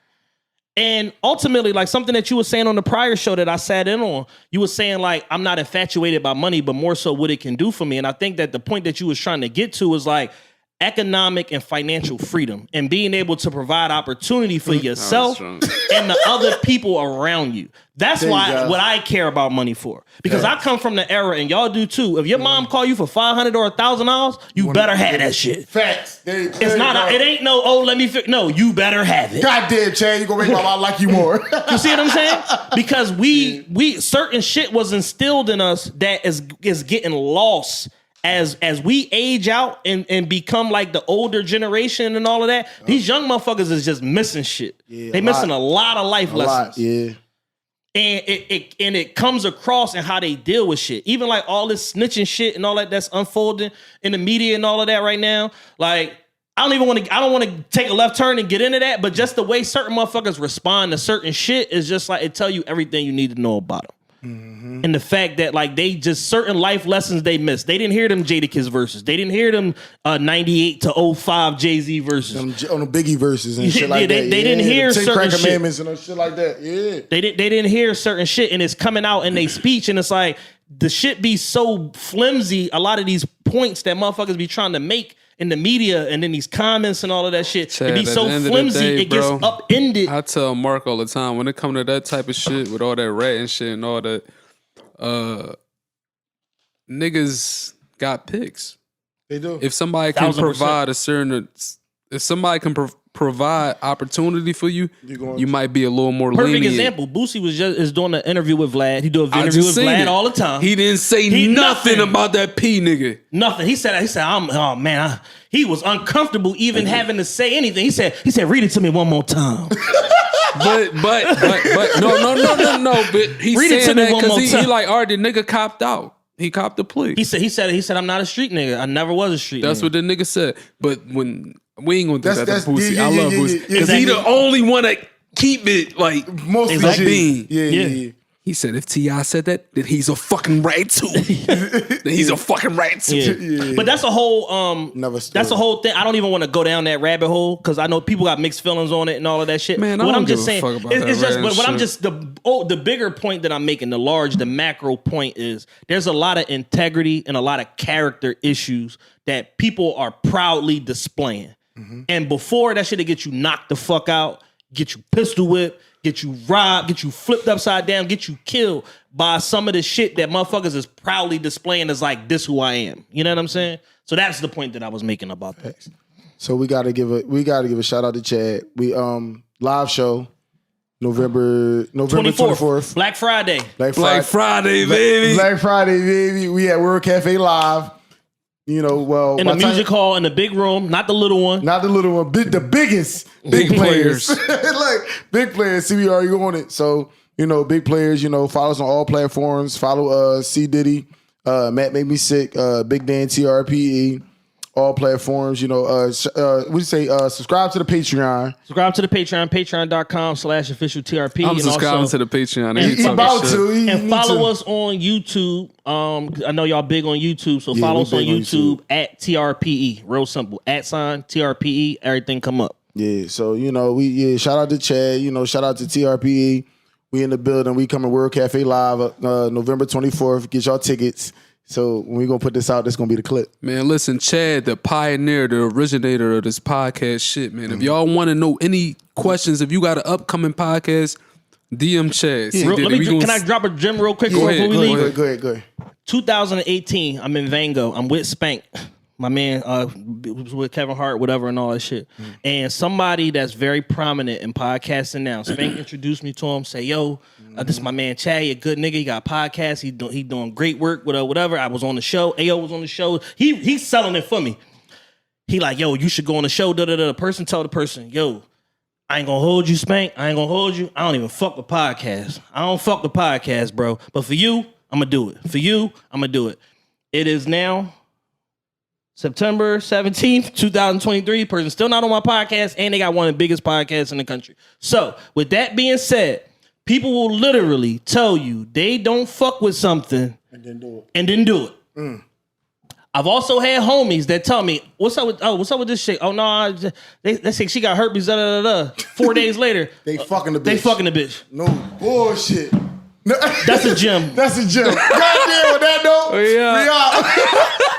Speaker 2: And ultimately, like something that you were saying on the prior show that I sat in on, you were saying like, I'm not infatuated by money, but more so what it can do for me. And I think that the point that you was trying to get to is like economic and financial freedom and being able to provide opportunity for yourself and the other people around you. That's why what I care about money for. Because I come from the era, and y'all do too. If your mom call you for $500 or $1,000, you better have that shit.
Speaker 1: Facts.
Speaker 2: It's not. It ain't no. Oh, let me. No, you better have it.
Speaker 1: Goddamn, Chad, you gonna make my mom like you more.
Speaker 2: You see what I'm saying? Because we certain shit was instilled in us that is getting lost as we age out and become like the older generation and all of that. These young motherfuckers is just missing shit. They missing a lot of life lessons. And it comes across in how they deal with shit. Even like all this snitching shit and all that's unfolding in the media and all of that right now. Like, I don't want to take a left turn and get into that, but just the way certain motherfuckers respond to certain shit is just like, it tell you everything you need to know about them. And the fact that like they just certain life lessons they missed. They didn't hear them Jadakiss verses. They didn't hear them 98 to 05 Jay-Z verses. On the
Speaker 1: Biggie verses and shit like that.
Speaker 2: They didn't hear certain shit.
Speaker 1: Commandments and shit like that. Yeah.
Speaker 2: They didn't hear certain shit, and it's coming out in their speech, and it's like the shit be so flimsy. A lot of these points that motherfuckers be trying to make in the media and then these comments and all of that shit, Chad, it be so flimsy, it gets upended.
Speaker 3: I tell Mark all the time, when it comes to that type of shit with all that rat and shit and all that, niggas got picks.
Speaker 1: They do.
Speaker 3: If somebody can provide provide opportunity for you, you might be a little more lenient.
Speaker 2: Perfect example. Boosie is doing an interview with Vlad. He do an interview with Vlad all the time.
Speaker 3: He didn't say nothing about that P nigga.
Speaker 2: Nothing. He said, he was uncomfortable even having to say anything. He said, read it to me one more time.
Speaker 3: but no. But he's
Speaker 2: read it to me one more time.
Speaker 3: He like, all right, the nigga copped out. He copped the plea.
Speaker 2: He said, I'm not a street nigga. I never was a street nigga.
Speaker 3: That's what the nigga said. But when we ain't gonna do that to Boosie. I love Boosie. Because he the only one that keep it like
Speaker 1: most
Speaker 3: being.
Speaker 1: Yeah.
Speaker 3: He said if T.I. said that, then he's a fucking right too. Then he's a fucking right too.
Speaker 2: Yeah. But that's a whole that's a whole thing. I don't even want to go down that rabbit hole because I know people got mixed feelings on it and all of that shit.
Speaker 3: Man, I'm just saying,
Speaker 2: it's just what I'm just the bigger point that I'm making, the macro point is there's a lot of integrity and a lot of character issues that people are proudly displaying. And before that shit to get you knocked the fuck out, get you pistol whipped, get you robbed, get you flipped upside down, get you killed by some of the shit that motherfuckers is proudly displaying as like, this who I am. You know what I'm saying? So that's the point that I was making about that.
Speaker 1: So we gotta give a shout out to Chad. We live show November 24th.
Speaker 2: Black Friday.
Speaker 3: Black Friday, baby.
Speaker 1: Black Friday, baby. We at World Cafe Live. You know, well,
Speaker 2: in the music hall, in the big room, not the little one.
Speaker 1: Not the little one, the biggest big players. Like big players, CBR, you on it. So, you know, big players, you know, follow us on all platforms. Follow C Diddy, Matt Made Me Sick, Big Dan TRPE, all platforms, you know, subscribe to the Patreon.
Speaker 2: Subscribe to the Patreon, patreon.com/official TRP.
Speaker 3: I'm subscribing to the Patreon.
Speaker 2: And follow us on YouTube. I know y'all big on YouTube, so follow us on YouTube at TRPE. Real simple. @TRPE. Everything come up.
Speaker 1: Yeah, so, you know, shout out to Chad, you know, shout out to TRPE. We in the building. We coming World Cafe Live November 24th. Get y'all tickets. So when we gonna put this out, this gonna be the clip.
Speaker 3: Man, listen, Chad, the pioneer, the originator of this podcast shit, man. If y'all want to know any questions, if you got an upcoming podcast, DM Chad.
Speaker 2: Can I drop a gem real quick before we leave?
Speaker 1: Go ahead.
Speaker 2: 2018, I'm in Vango. I'm with Spank. My man was with Kevin Hart, whatever, and all that shit. And somebody that's very prominent in podcasting now, Spank introduced me to him, say, yo, this is my man Chad, he a good nigga, he got a podcast, he doing great work, whatever. I was on the show, AO was on the show. He's selling it for me. He like, yo, you should go on the show, The person told the person, yo, I ain't gonna hold you, Spank. I ain't gonna hold you. I don't even fuck with podcasts. I don't fuck with podcasts, bro. But for you, I'm gonna do it. For you, I'm gonna do it. It is now September 17th, 2023. Person still not on my podcast, and they got one of the biggest podcasts in the country. So, with that being said, people will literally tell you they don't fuck with something and then do it. I've also had homies that tell me, what's up with this shit? Oh no, they say she got herpes. 4 days later,
Speaker 1: they fucking the bitch.
Speaker 2: They fucking the bitch.
Speaker 1: No bullshit.
Speaker 2: That's a gym.
Speaker 1: That's a gym. Goddamn with that though.
Speaker 3: Yeah.